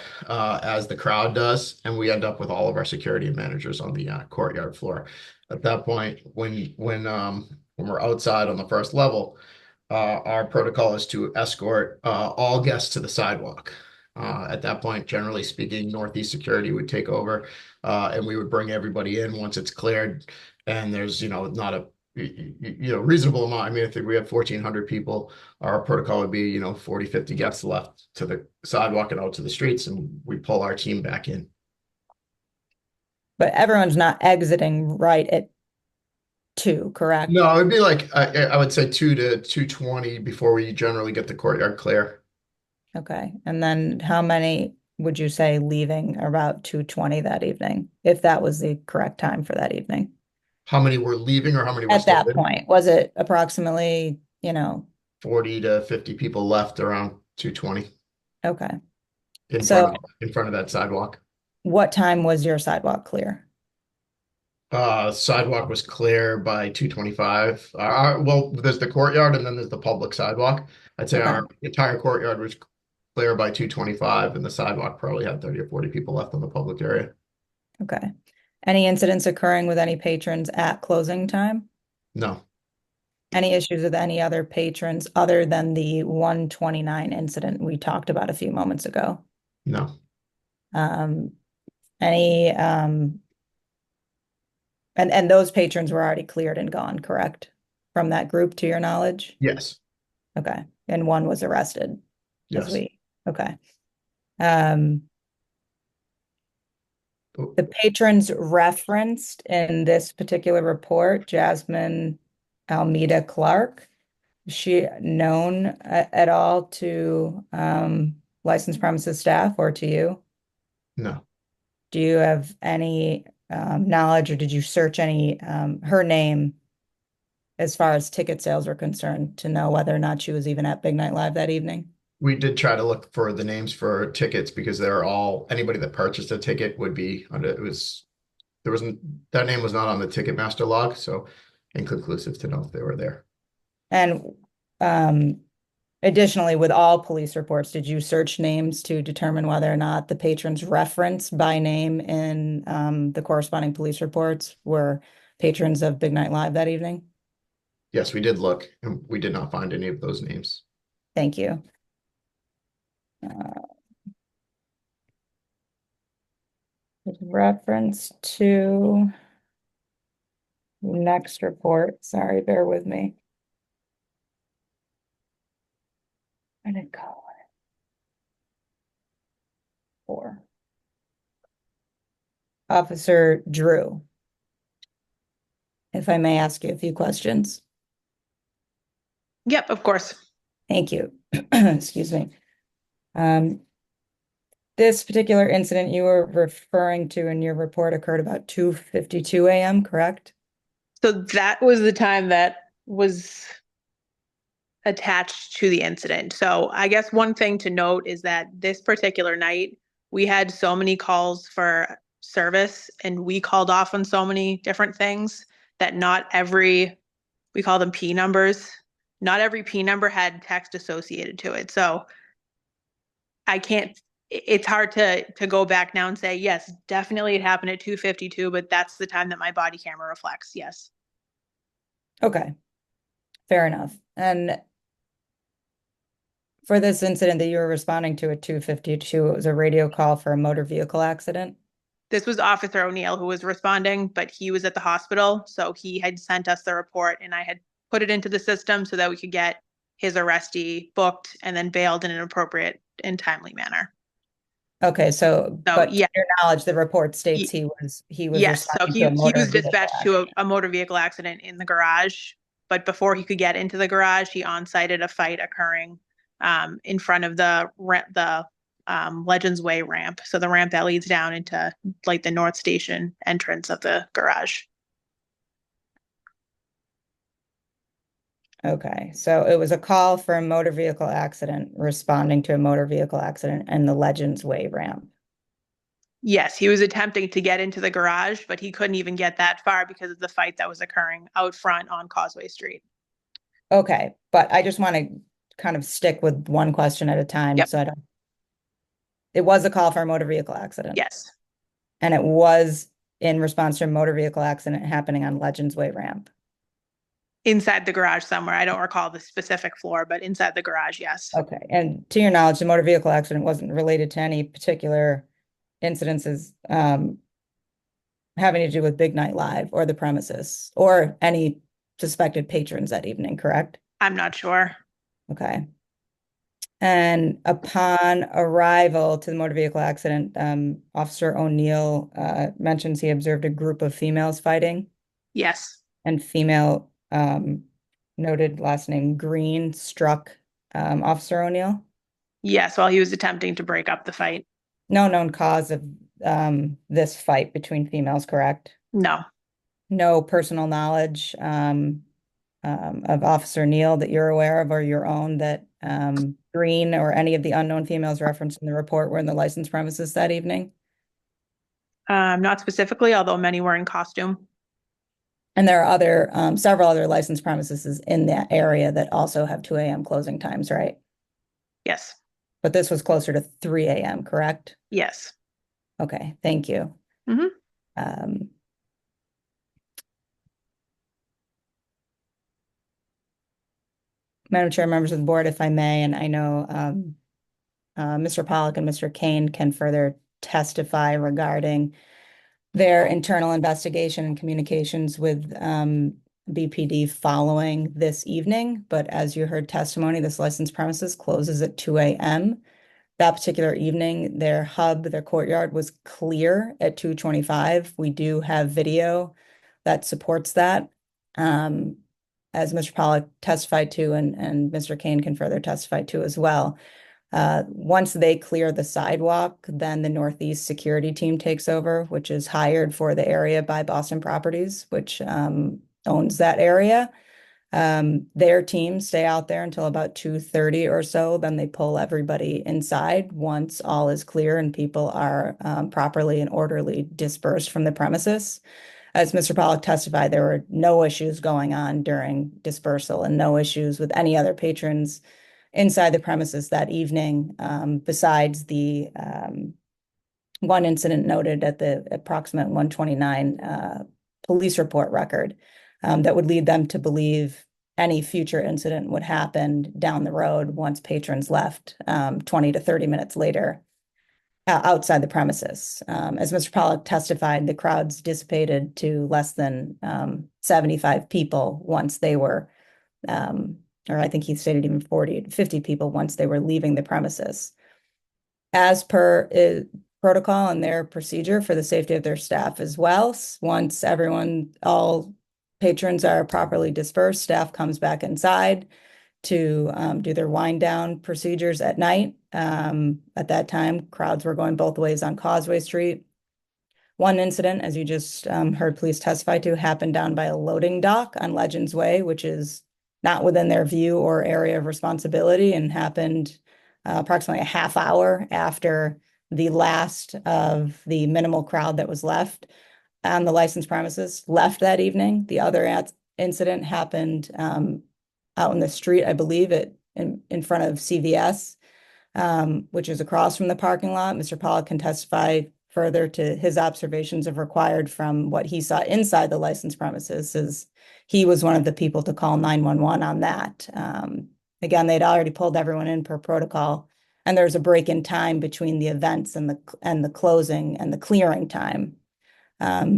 as the crowd does, and we end up with all of our security and managers on the courtyard floor. At that point, when we're outside on the first level, our protocol is to escort all guests to the sidewalk. At that point, generally speaking, Northeast Security would take over, and we would bring everybody in once it's cleared. And there's, not a reasonable amount. I mean, I think we have 1,400 people. Our protocol would be, 40, 50 guests left to the sidewalk and out to the streets, and we pull our team back in. But everyone's not exiting right at 2, correct? No, it would be like, I would say 2 to 2:20 before we generally get the courtyard clear. Okay. And then how many would you say leaving about 2:20 that evening, if that was the correct time for that evening? How many were leaving or how many were At that still in? point, was it approximately, 40 to 50 people left around 2:20 okay. in So front of that sidewalk. what time was your sidewalk clear? Sidewalk was clear by 2:25. Well, there's the courtyard and then there's the public sidewalk. I'd say our entire courtyard was clear by 2:25, and the sidewalk probably had 30 or 40 people left in the public area. Okay. Any incidents occurring with any patrons at closing time? No. Any issues with any other patrons other than the 129 incident we talked about a few moments ago? No. Any and those patrons were already cleared and gone, correct? From that group, to your knowledge? Yes. Okay. And one was arrested. Yes. Okay. The patrons referenced in this particular report, Jasmine Almeida Clark, is she known at all to licensed premises staff or to you? No. Do you have any knowledge, or did you search any her name as far as ticket sales are concerned to know whether or not she was even at Big Night Live that evening? We did try to look for the names for tickets because they're all, anybody that purchased a ticket would be under, that name was not on the Ticketmaster log, so inconclusive to know if they were there. And additionally, with all police reports, did you search names to determine whether or not the patrons referenced by name in the corresponding police reports were patrons of Big Night Live that evening? Yes, we did look, and we did not find any of those names. Thank you. With reference to next report, sorry, bear with me. I didn't call it. 4. Officer Drew. If I may ask you a few questions. Yep, of course. Thank you. Excuse me. This particular incident you were referring to in your report occurred about 2:52 a.m., correct? So that was the time that was attached to the incident. So I guess one thing to note is that this particular night, we had so many calls for service and we called off on so many different things that not every, we call them P numbers, not every P number had text associated to it. So I can't, it's hard to go back now and say, yes, definitely it happened at 2:52, but that's the time that my body camera reflects. Yes. Okay, fair enough. And for this incident that you were responding to at 2:52, it was a radio call for a motor vehicle accident? This was Officer O'Neill who was responding, but he was at the hospital. So he had sent us the report and I had put it into the system so that we could get his arrestee booked and then bailed in an appropriate and timely manner. Okay, so but yeah. to your knowledge, the report states he was Yes, so responding to a he motor was vehicle dispatched to a motor vehicle accident in the garage, but before he could get into the garage, he on-sighted a fight occurring in front of the Legends Way ramp. So the ramp that leads down into like the North Station entrance of the garage. Okay, so it was a call for a motor vehicle accident, responding to a motor vehicle accident and the Legends Way ramp. Yes, he was attempting to get into the garage, but he couldn't even get that far because of the fight that was occurring out front on Causeway Street. Okay, but I just want to kind of stick with one question at a time. Yep. So I don't. It was a call for a motor vehicle accident. Yes. And it was in response to a motor vehicle accident happening on Legends Way ramp. Inside the garage somewhere. I don't recall the specific floor, but inside the garage, yes. Okay, and to your knowledge, the motor vehicle accident wasn't related to any particular incidences having to do with Big Night Live or the premises or any suspected patrons that evening, correct? I'm not sure. Okay. And upon arrival to the motor vehicle accident, Officer O'Neill mentions he observed a group of females fighting. Yes. And female noted last name Green struck Officer O'Neill. Yes, while he was attempting to break up the fight. No known cause of this fight between females, correct? No. No personal knowledge of Officer Neal that you're aware of or your own that Green or any of the unknown females referenced in the report were in the licensed premises that evening? Not specifically, although many were in costume. And there are other several other licensed premises in that area that also have 2 a.m. closing times, right? Yes. But this was closer to 3 a.m., correct? Yes. Okay, thank you. Mm-hmm. Madam Chair, members of the board, if I may, and I know Mr. Pollock and Mr. Kane can further testify regarding their internal investigation and communications with BPD following this evening. But as you heard testimony, this licensed premises closes at 2 a.m. That particular evening, their courtyard was clear at 2:25. We do have video that supports that. As Mr. Pollock testified to, and Mr. Kane can further testify to as well. Once they clear the sidewalk, then the Northeast security team takes over, which is hired for the area by Boston Properties, which owns that area. Their team stay out there until about 2:30 or so. Then they pull everybody inside once all is clear and people are properly and orderly dispersed from the premises. As Mr. Pollock testified, there were no issues going on during dispersal and no issues with any other patrons inside the premises that evening, besides the one incident noted at the approximate 129 police report record that would lead them to believe any future incident would happen down the road once patrons left 20 to 30 minutes later outside the premises. As Mr. Pollock testified, the crowds dissipated to less than 75 people once they were, or I think he stated even 40 to 50 people once they were leaving the premises. As per protocol and their procedure for the safety of their staff as well, once all patrons are properly dispersed, staff comes back inside to do their wind down procedures at night. At that time, crowds were going both ways on Causeway Street. One incident, as you just heard police testify to, happened down by a loading dock on Legends Way, which is not within their view or area of responsibility, and happened approximately a half hour after the last of the minimal crowd that was left on the licensed premises left that evening. The other incident happened out in the street, I believe, in front of CVS, which is across from the parking lot. Mr. Pollock can testify further to his observations of required from what he saw inside the licensed premises, as he was one of the people to call 911 on that. Again, they'd already pulled everyone in per protocol, and there's a break in time between the events and the closing and the clearing time.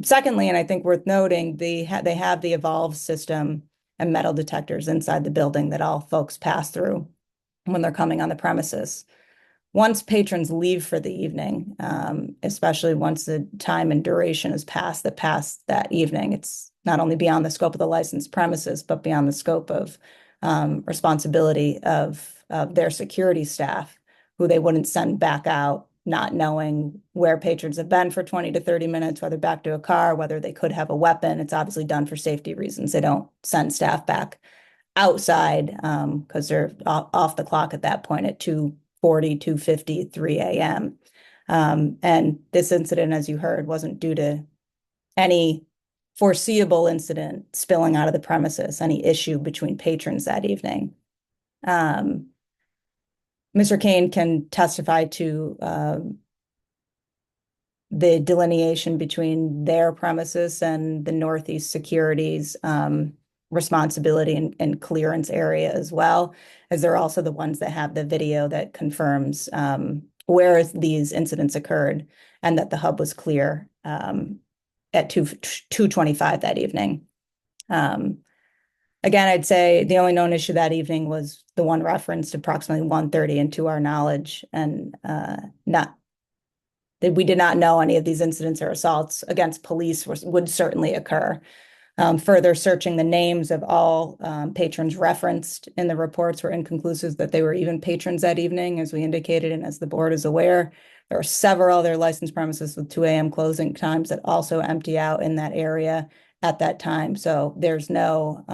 Secondly, and I think worth noting, they have the Evolve system and metal detectors inside the building that all folks pass through when they're coming on the premises. Once patrons leave for the evening, especially once the time and duration is past that evening, it's not only beyond the scope of the licensed premises, but beyond the scope of responsibility of their security staff, who they wouldn't send back out, not knowing where patrons have been for 20 to 30 minutes, whether back to a car, whether they could have a weapon. It's obviously done for safety reasons. They don't send staff back outside because they're off the clock at that point at 2:40, 2:50, 3 a.m. And this incident, as you heard, wasn't due to any foreseeable incident spilling out of the premises, any issue between patrons that evening. Mr. Kane can testify to the delineation between their premises and the Northeast Security's responsibility and clearance area as well, as they're also the ones that have the video that confirms where these incidents occurred and that the hub was clear at 2:25 that evening. Again, I'd say the only known issue that evening was the one referenced approximately 1:30, and to our knowledge, and we did not know any of these incidents or assaults against police would certainly occur. Further searching the names of all patrons referenced in the reports were inconclusive that they were even patrons that evening, as we indicated, and as the board is aware. There are several other licensed premises with 2 a.m. closing times that also empty out in that area at that time. So there's no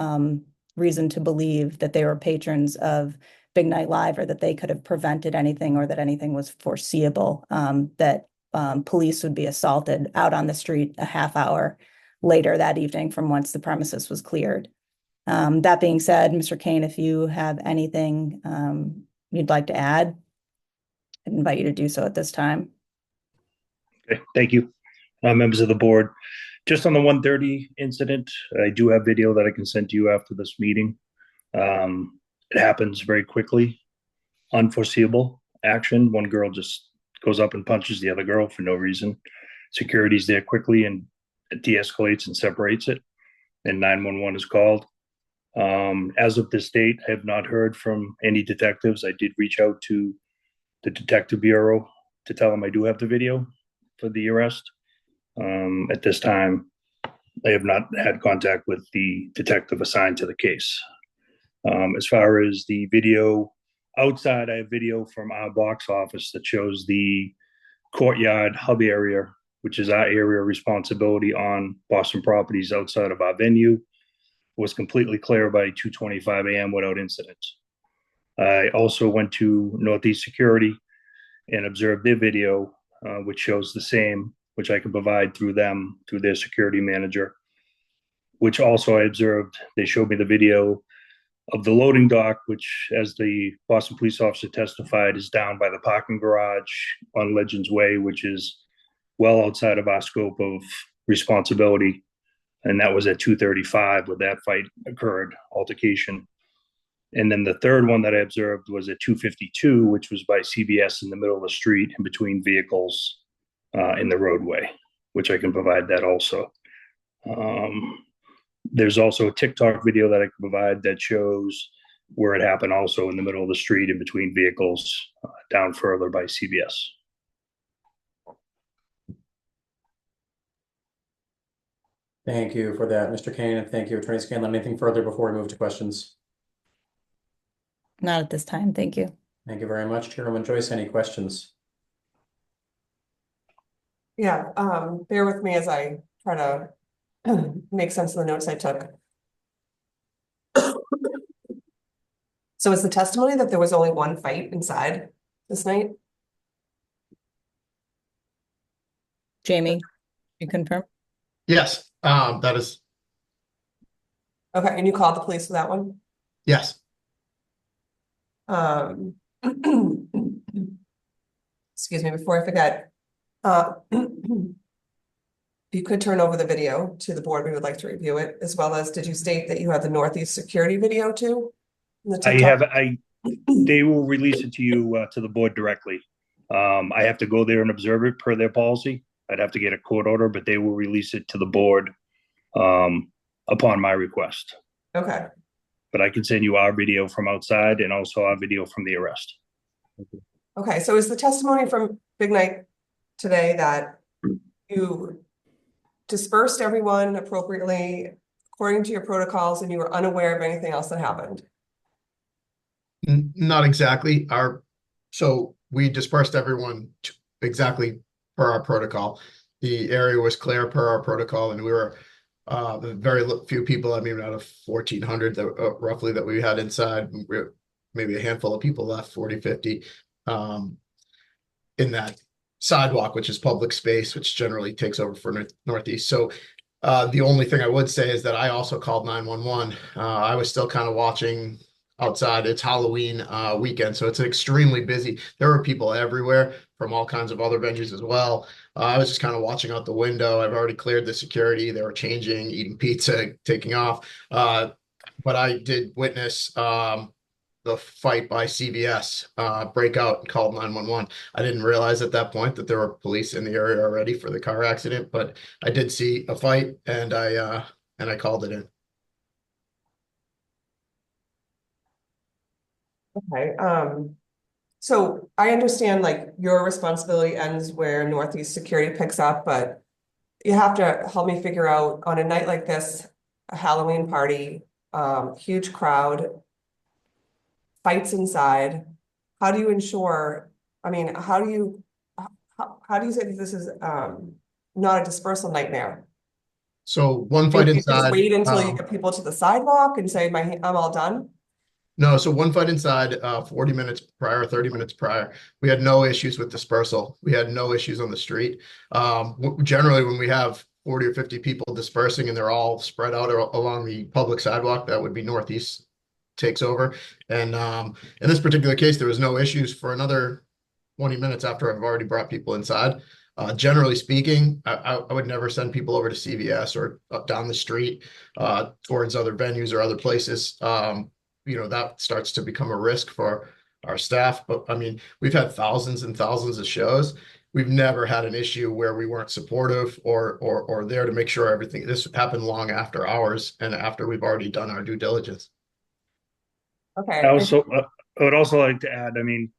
reason to believe that they were patrons of Big Night Live, or that they could have prevented anything, or that anything was foreseeable, that police would be assaulted out on the street a half hour later that evening from once the premises was cleared. That being said, Mr. Kane, if you have anything you'd like to add, I invite you to do so at this time. Okay, thank you. Members of the board, just on the 1:30 incident, I do have video that I can send to you after this meeting. It happens very quickly, unforeseeable action. One girl just goes up and punches the other girl for no reason. Security's there quickly and it de-escalates and separates it, and 911 is called. As of this date, I have not heard from any detectives. I did reach out to the detective bureau to tell them I do have the video for the arrest. At this time, I have not had contact with the detective assigned to the case. As far as the video outside, I have video from our box office that shows the courtyard hub area, which is our area of responsibility on Boston properties outside of our venue, was completely clear by 2:25 a.m. without incident. I also went to Northeast Security and observed their video, which shows the same, which I can provide through them, through their security manager, which also I observed. They showed me the video of the loading dock, which, as the Boston police officer testified, is down by the parking garage on Legends Way, which is well outside of our scope of responsibility. And that was at 2:35 when that fight occurred, altercation. And then the third one that I observed was at 2:52, which was by CVS in the middle of the street in between vehicles in the roadway, which I can provide that also. There's also a TikTok video that I can provide that shows where it happened, also in the middle of the street in between vehicles down further by CVS. Thank you for that, Mr. Kane, and thank you, Attorney Scanlon. Anything further before we move to questions? Not at this time, thank you. Thank you very much. Chairwoman Joyce, any questions? Yeah, bear with me as I try to make sense of the notes I took. So is the testimony that there was only one fight inside this night? Jamie, you confirm? Yes, that is, Okay, and you called the police for that one? yes. Excuse me, before I forget. You could turn over the video to the board. We would like to review it, as well as, did you state that you have the Northeast Security video too? They will release it to you, to the board directly. I have to go there and observe it per their policy. I'd have to get a court order, but they will release it to the board upon my request. Okay, But I can send you our video from outside and also our video from the arrest. okay, so is the testimony from Big Night today that you dispersed everyone appropriately according to your protocols and you were unaware of anything else that happened? Not exactly. So we dispersed everyone exactly per our protocol. The area was clear per our protocol, and we were very few people. I mean, out of 1,400 that roughly that we had inside, maybe a handful of people left, 40, 50 in that sidewalk, which is public space, which generally takes over for Northeast. So the only thing I would say is that I also called 911. I was still kind of watching outside. It's Halloween weekend, so it's extremely busy. There were people everywhere from all kinds of other venues as well. I was just kind of watching out the window. I've already cleared the security. They were changing, eating pizza, taking off. But I did witness the fight by CVS break out and called 911. I didn't realize at that point that there were police in the area already for the car accident, but I did see a fight, and I called it in. Okay, so I understand like your responsibility ends where Northeast Security picks up, but you have to help me figure out on a night like this, a Halloween party, huge crowd, fights inside. How do you ensure, I mean, how do you say that this is not a dispersal nightmare? So one fight You just inside. wait until you get people to the sidewalk and say, I'm all done? No, so one fight inside, 40 minutes prior, 30 minutes prior, we had no issues with dispersal. We had no issues on the street. Generally, when we have 40 or 50 people dispersing and they're all spread out along the public sidewalk, that would be Northeast takes over. And in this particular case, there was no issues for another 20 minutes after I've already brought people inside. Generally speaking, I would never send people over to CVS or up down the street towards other venues or other places. That starts to become a risk for our staff. But I mean, we've had thousands and thousands of shows. We've never had an issue where we weren't supportive or there to make sure everything. This happened long after hours and after we've already done our due diligence. Okay. I would also like to add, I mean,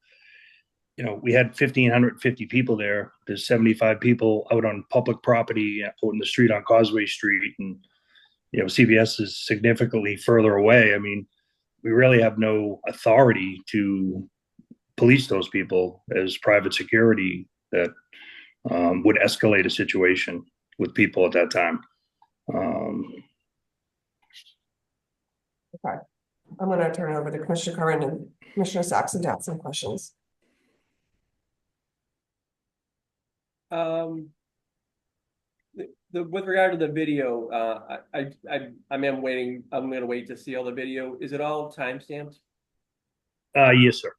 we had 1,550 people there. There's 75 people out on public property, out in the street on Causeway Street, and CVS is significantly further away. I mean, we really have no authority to police those people as private security that would escalate a situation with people at that time. Okay, I'm going to turn it over to Commissioner Curran and Commissioner Saxon to ask some questions. With regard to the video, I'm waiting. I'm going to wait to see all the video. Is it all timestamped? Yes, sir.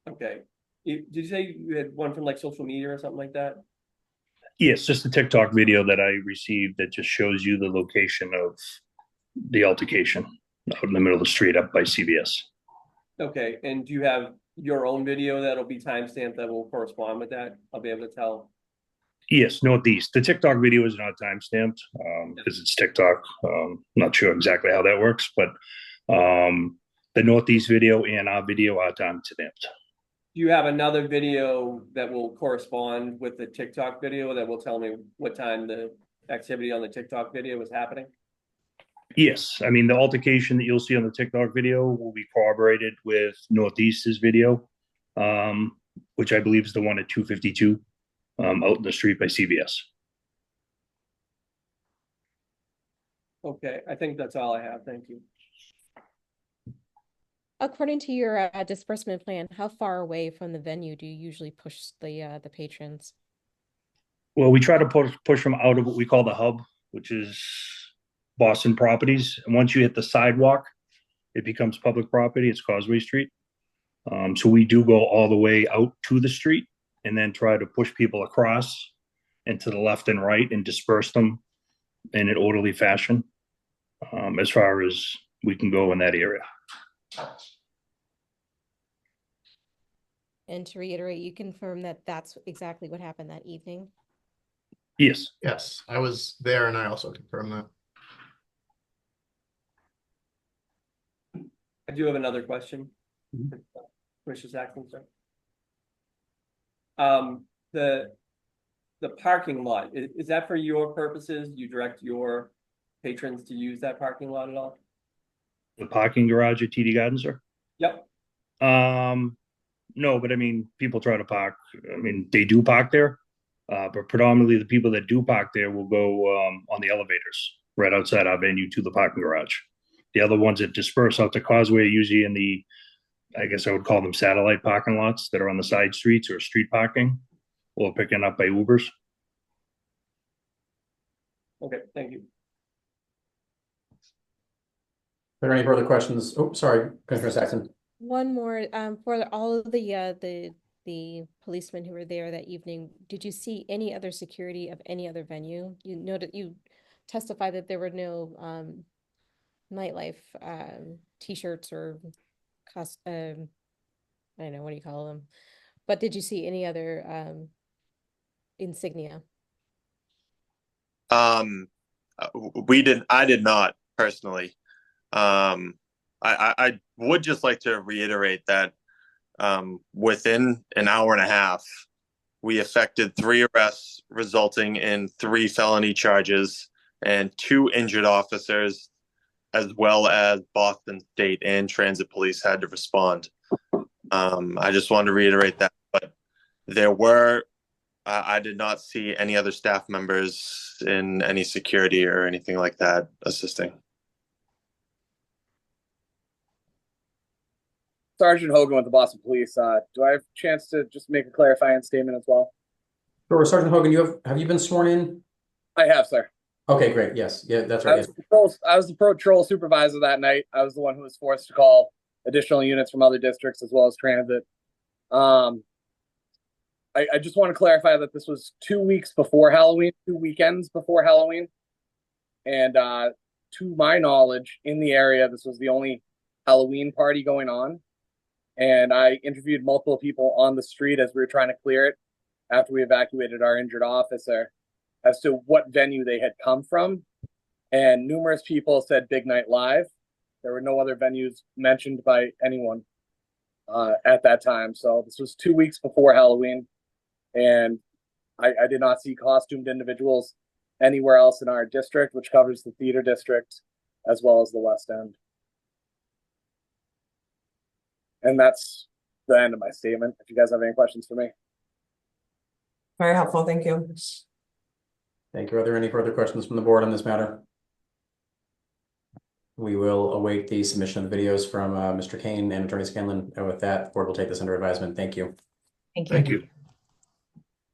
Okay. Did you say you had one from like social media or something like that? Yes, just the TikTok video that I received that just shows you the location of the altercation out in the middle of the street up by CVS. Okay, and do you have your own video that'll be timestamped that will correspond with that? I'll be able to tell. Yes, Northeast. The TikTok video is not timestamped because it's TikTok. Not sure exactly how that works, but the Northeast video and our video are timestamped. Do you have another video that will correspond with the TikTok video that will tell me what time the activity on the TikTok video was happening? Yes, I mean the altercation that you'll see on the TikTok video will be corroborated with Northeast's video, which I believe is the one at 252 out in the street by CVS. Okay, I think that's all I have. Thank you. According to your disbursement plan, how far away from the venue do you usually push the patrons? Well, we try to push them out of what we call the hub, which is Boston Properties. And once you hit the sidewalk, it becomes public property. It's Causeway Street. So we do go all the way out to the street and then try to push people across and to the left and right and disperse them in an orderly fashion as far as we can go in that area. And to reiterate, you confirm that that's exactly what happened that evening? Yes. Yes, I was there and I also confirm that. I do have another question. Commissioner Saxon, sir. The parking lot, is that for your purposes? You direct your patrons to use that parking lot at all? The parking garage at TD Garden, sir? Yep. No, but I mean, people try to park. I mean, they do park there, but predominantly the people that do park there will go on the elevators right outside our venue to the parking garage. The other ones that disperse out to Causeway are usually in the, I guess I would call them satellite parking lots that are on the side streets or street parking or picking up by Ubers. Okay, thank you. Are there any further questions? Oh, sorry, Commissioner Saxon. One more, for all of the policemen who were there that evening, did you see any other security of any other venue? You noted, you testified that there were no nightlife t-shirts or I don't know, what do you call them? But did you see any other insignia? I did not personally. I would just like to reiterate that within an hour and a half, we effected 3 arrests, resulting in 3 felony charges and 2 injured officers, as well as Boston State and Transit Police had to respond. I just wanted to reiterate that, but there were, I did not see any other staff members in any security or anything like that assisting. Sergeant Hogan with the Boston Police. Do I have a chance to just make a clarifying statement as well? Sure, Sergeant Hogan, have you been sworn in? I have, sir. Okay, great. Yes, yeah, that's right. I was the patrol supervisor that night. I was the one who was forced to call additional units from other districts as well as transit. I just want to clarify that this was 2 weeks before Halloween, 2 weekends before Halloween. And to my knowledge, in the area, this was the only Halloween party going on. And I interviewed multiple people on the street as we were trying to clear it after we evacuated our injured officer as to what venue they had come from. And numerous people said Big Night Live. There were no other venues mentioned by anyone. at that time. So this was 2 weeks before Halloween, and I did not see costumed individuals anywhere else in our district, which covers the theater district as well as the West End. And that's the end of my statement. If you guys have any questions for me. Very helpful, thank you. Thank you. Are there any further questions from the board on this matter? We will await the submission of the videos from Mr. Kane and Attorney Scanlon. And with that, the board will take this under advisement. Thank you. Thank you. Thank you.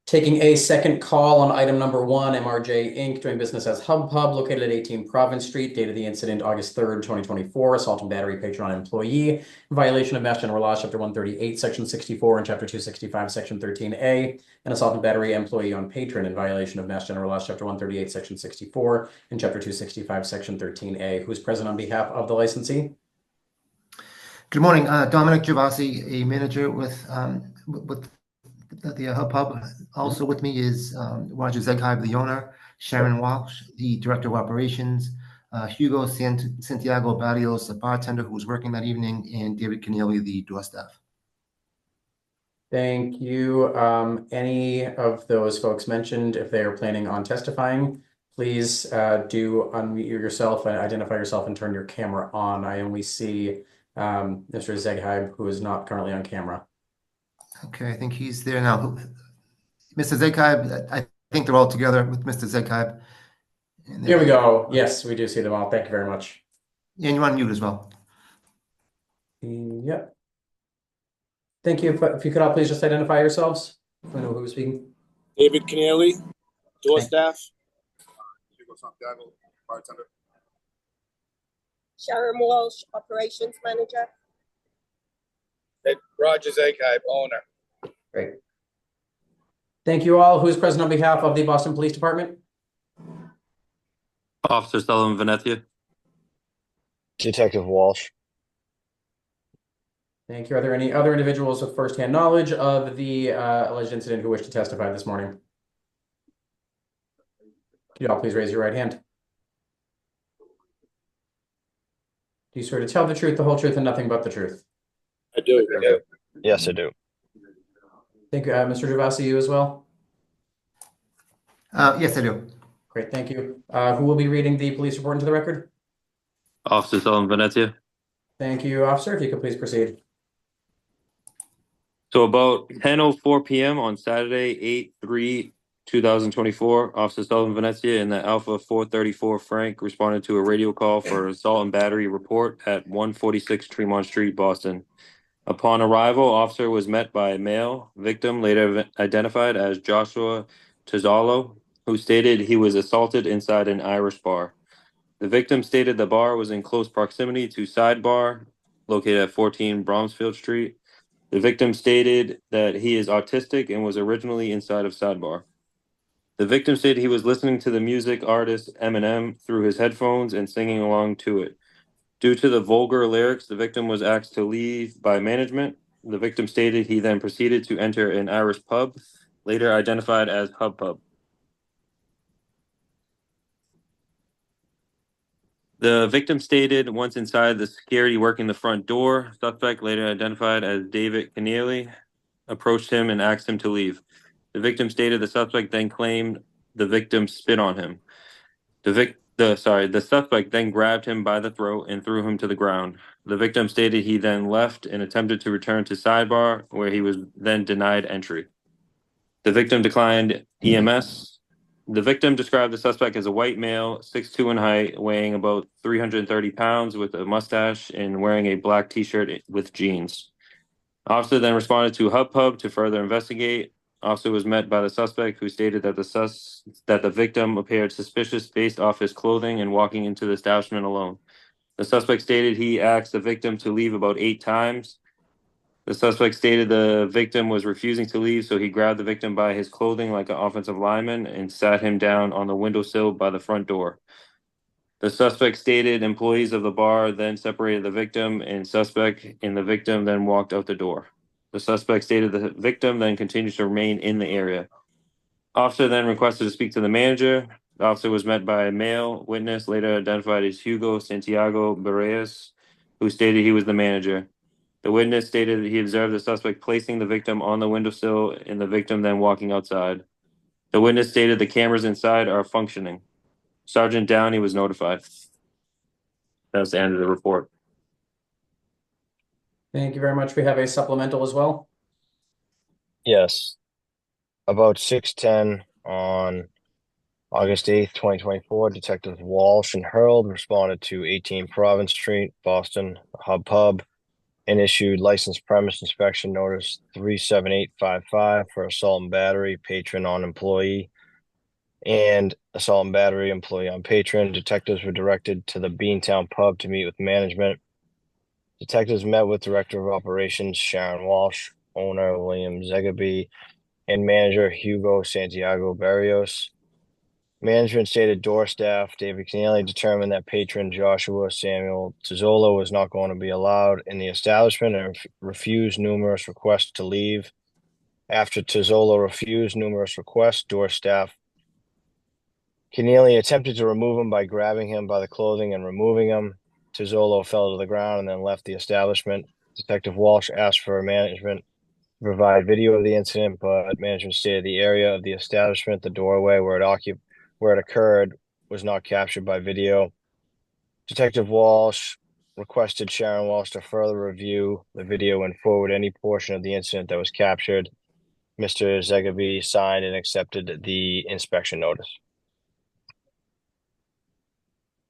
Taking a second call on item number 1, MRJ Inc. doing business as Hub Pub located at 18 Province Street, date of the incident August 3rd, 2024, assault and battery patron on employee, in violation of Mass General Laws, Chapter 138, Section 64, and Chapter 265, Section 13A, and assault and battery employee on patron in violation of Mass General Laws, Chapter 138, Section 64, and Chapter 265, Section 13A. Who's present on behalf of the licensee? Good morning, Dominic Gervasi, a manager with the Hub Pub. Also with me is Roger Zegheib, the owner, Sharon Walsh, the director of operations, Hugo Santiago Barrios, the bartender who was working that evening, and David Keneally, the door staff. Thank you. Any of those folks mentioned, if they are planning on testifying, please do unmute yourself and identify yourself and turn your camera on. I only see Mr. Zegheib, who is not currently on camera. Okay, I think he's there now. Mr. Zegheib, I think they're all together with Mr. Zegheib. Here we go. Yes, we do see them all. Thank you very much. And you're on mute as well. Yep. Thank you. If you could all please just identify yourselves. I know who's speaking. David Keneally, door staff. Hugo Santiago, bartender. Sharon Walsh, operations manager. Roger Zegheib, owner. Great. Thank you all. Who's present on behalf of the Boston Police Department? Officer Sullivan Venezia. Detective Walsh. Thank you. Are there any other individuals with firsthand knowledge of the alleged incident who wish to testify this morning? Could you all please raise your right hand? Do you swear to tell the truth, the whole truth, and nothing but the truth? I do. Yes, I do. Thank you. Mr. Gervasi, you as well? Yes, I do. Great, thank you. Who will be reading the police report into the record? Officer Sullivan Venezia. Thank you, officer. If you could please proceed. So about 10:04 p.m. on Saturday, 8/3/2024, Officer Sullivan Venezia in the Alpha 434 Frank responded to a radio call for assault and battery report at 146 Tremont Street, Boston. Upon arrival, officer was met by a male victim, later identified as Joshua Tizalo, who stated he was assaulted inside an Irish bar. The victim stated the bar was in close proximity to Sidebar, located at 14 Bromsfield Street. The victim stated that he is autistic and was originally inside of Sidebar. The victim stated he was listening to the music artist Eminem through his headphones and singing along to it. Due to the vulgar lyrics, the victim was asked to leave by management. The victim stated he then proceeded to enter an Irish pub, later identified as Hub Pub. The victim stated once inside, the security working the front door, suspect, later identified as David Keneally, approached him and asked him to leave. The victim stated the suspect then claimed the victim spit on him. The suspect then grabbed him by the throat and threw him to the ground. The victim stated he then left and attempted to return to Sidebar, where he was then denied entry. The victim declined EMS. The victim described the suspect as a white male, 6'2" in height, weighing about 330 pounds, with a mustache and wearing a black t-shirt with jeans. Officer then responded to Hub Pub to further investigate. Officer was met by the suspect, who stated that the victim appeared suspicious based off his clothing and walking into the establishment alone. The suspect stated he asked the victim to leave about 8 times. The suspect stated the victim was refusing to leave, so he grabbed the victim by his clothing like an offensive lineman and sat him down on the windowsill by the front door. The suspect stated employees of the bar then separated the victim and the victim then walked out the door. The suspect stated the victim then continues to remain in the area. Officer then requested to speak to the manager. The officer was met by a male witness, later identified as Hugo Santiago Barrios, who stated he was the manager. The witness stated that he observed the suspect placing the victim on the windowsill and the victim then walking outside. The witness stated the cameras inside are functioning. Sergeant Downey was notified. That's the end of the report. Thank you very much. We have a supplemental as well. Yes. About 6:10 on August 8th, 2024, Detectives Walsh and Hurld responded to 18 Province Street, Boston, Hub Pub, and issued license premise inspection notice 37855 for assault and battery, patron on employee, and assault and battery, employee on patron. Detectives were directed to the Beantown Pub to meet with management. Detectives met with Director of Operations Sharon Walsh, owner William Zegaby, and manager Hugo Santiago Barrios. Management stated door staff David Keneally determined that patron Joshua Samuel Tizzolo was not going to be allowed in the establishment and refused numerous requests to leave. After Tizzolo refused numerous requests, door staff Keneally attempted to remove him by grabbing him by the clothing and removing him. Tizzolo fell to the ground and then left the establishment. Detective Walsh asked for management to provide video of the incident, but management stated the area of the establishment, the doorway where it occurred, was not captured by video. Detective Walsh requested Sharon Walsh to further review the video and forward any portion of the incident that was captured. Mr. Zegaby signed and accepted the inspection notice.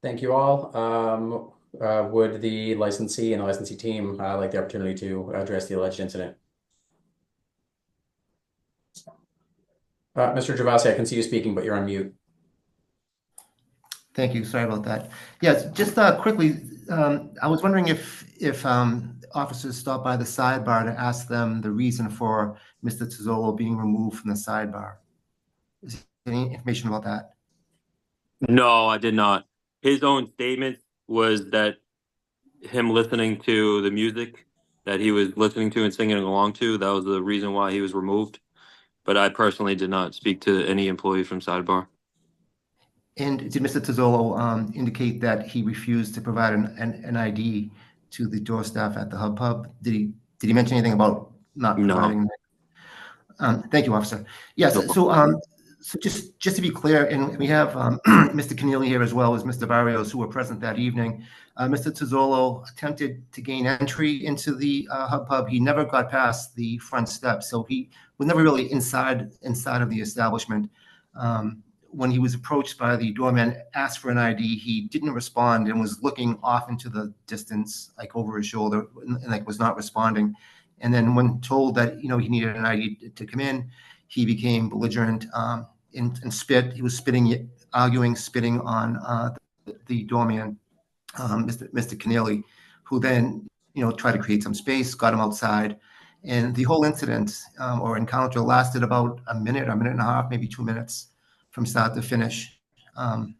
Thank you all. Would the licensee and the licensee team like the opportunity to address the alleged incident? Mr. Gervasi, I can see you speaking, but you're on mute. Thank you. Sorry about that. Yes, just quickly, I was wondering if officers stopped by the sidebar to ask them the reason for Mr. Tizzolo being removed from the sidebar. Is there any information about that? No, I did not. His own statement was that him listening to the music that he was listening to and singing along to, that was the reason why he was removed. But I personally did not speak to any employee from Sidebar. And did Mr. Tizzolo indicate that he refused to provide an ID to the door staff at the Hub Pub? Did he mention anything about not providing? No. Thank you, officer. Yes. So just to be clear, and we have Mr. Keneally here as well as Mr. Barrios, who were present that evening. Mr. Tizzolo attempted to gain entry into the Hub Pub. He never got past the front steps, so he was never really inside of the establishment. When he was approached by the doorman, asked for an ID, he didn't respond and was looking off into the distance, like over his shoulder, and like was not responding. And then when told that he needed an ID to come in, he became belligerent and spit. He was spitting on the doorman, Mr. Keneally, who then tried to create some space, got him outside, and the whole incident or encounter lasted about a minute and a half, maybe 2 minutes from start to finish. And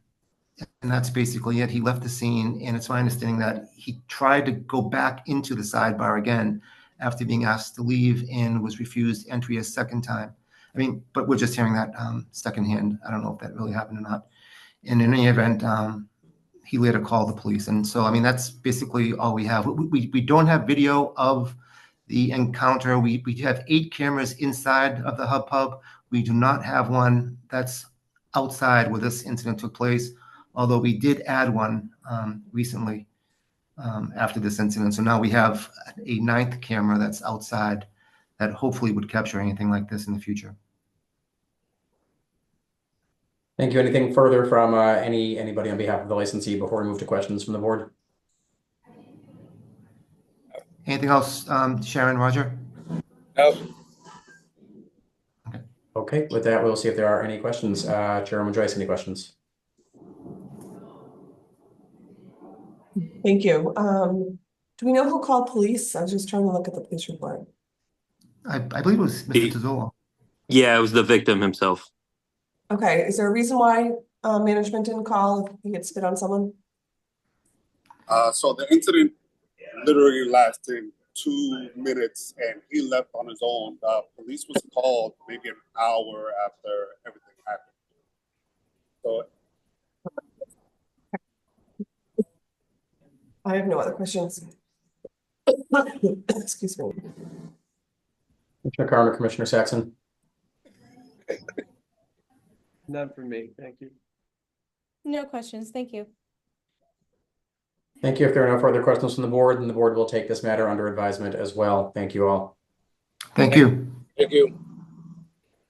that's basically it. He left the scene, and it's my understanding that he tried to go back into the sidebar again after being asked to leave and was refused entry a second time. I mean, but we're just hearing that secondhand. I don't know if that really happened or not. And in any event, he later called the police. And so, I mean, that's basically all we have. We don't have video of the encounter. We have 8 cameras inside of the Hub Pub. We do not have one that's outside where this incident took place, although we did add one recently after this incident. So now we have a 9th camera that's outside that hopefully would capture anything like this in the future. Thank you. Anything further from anybody on behalf of the licensee before we move to questions from the board? Anything else, Sharon, Roger? No. Okay, with that, we'll see if there are any questions. Chairwoman Joyce, any questions? Thank you. Do we know who called police? I was just trying to look at the police report. I believe it was Mr. Tizzolo. Yeah, it was the victim himself. Okay, is there a reason why management didn't call if he had spit on someone? So the incident literally lasted 2 minutes, and he left on his own. Police was called maybe an hour after everything happened. So I have no other questions. Excuse me. Commissioner Carn or Commissioner Saxon? None for me, thank you. No questions, thank you. Thank you. If there are no further questions from the board, then the board will take this matter under advisement as well. Thank you all. Thank you. Thank you.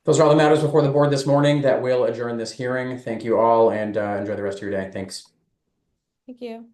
Those are all the matters before the board this morning that will adjourn this hearing. Thank you all and enjoy the rest of your day. Thanks. Thank you.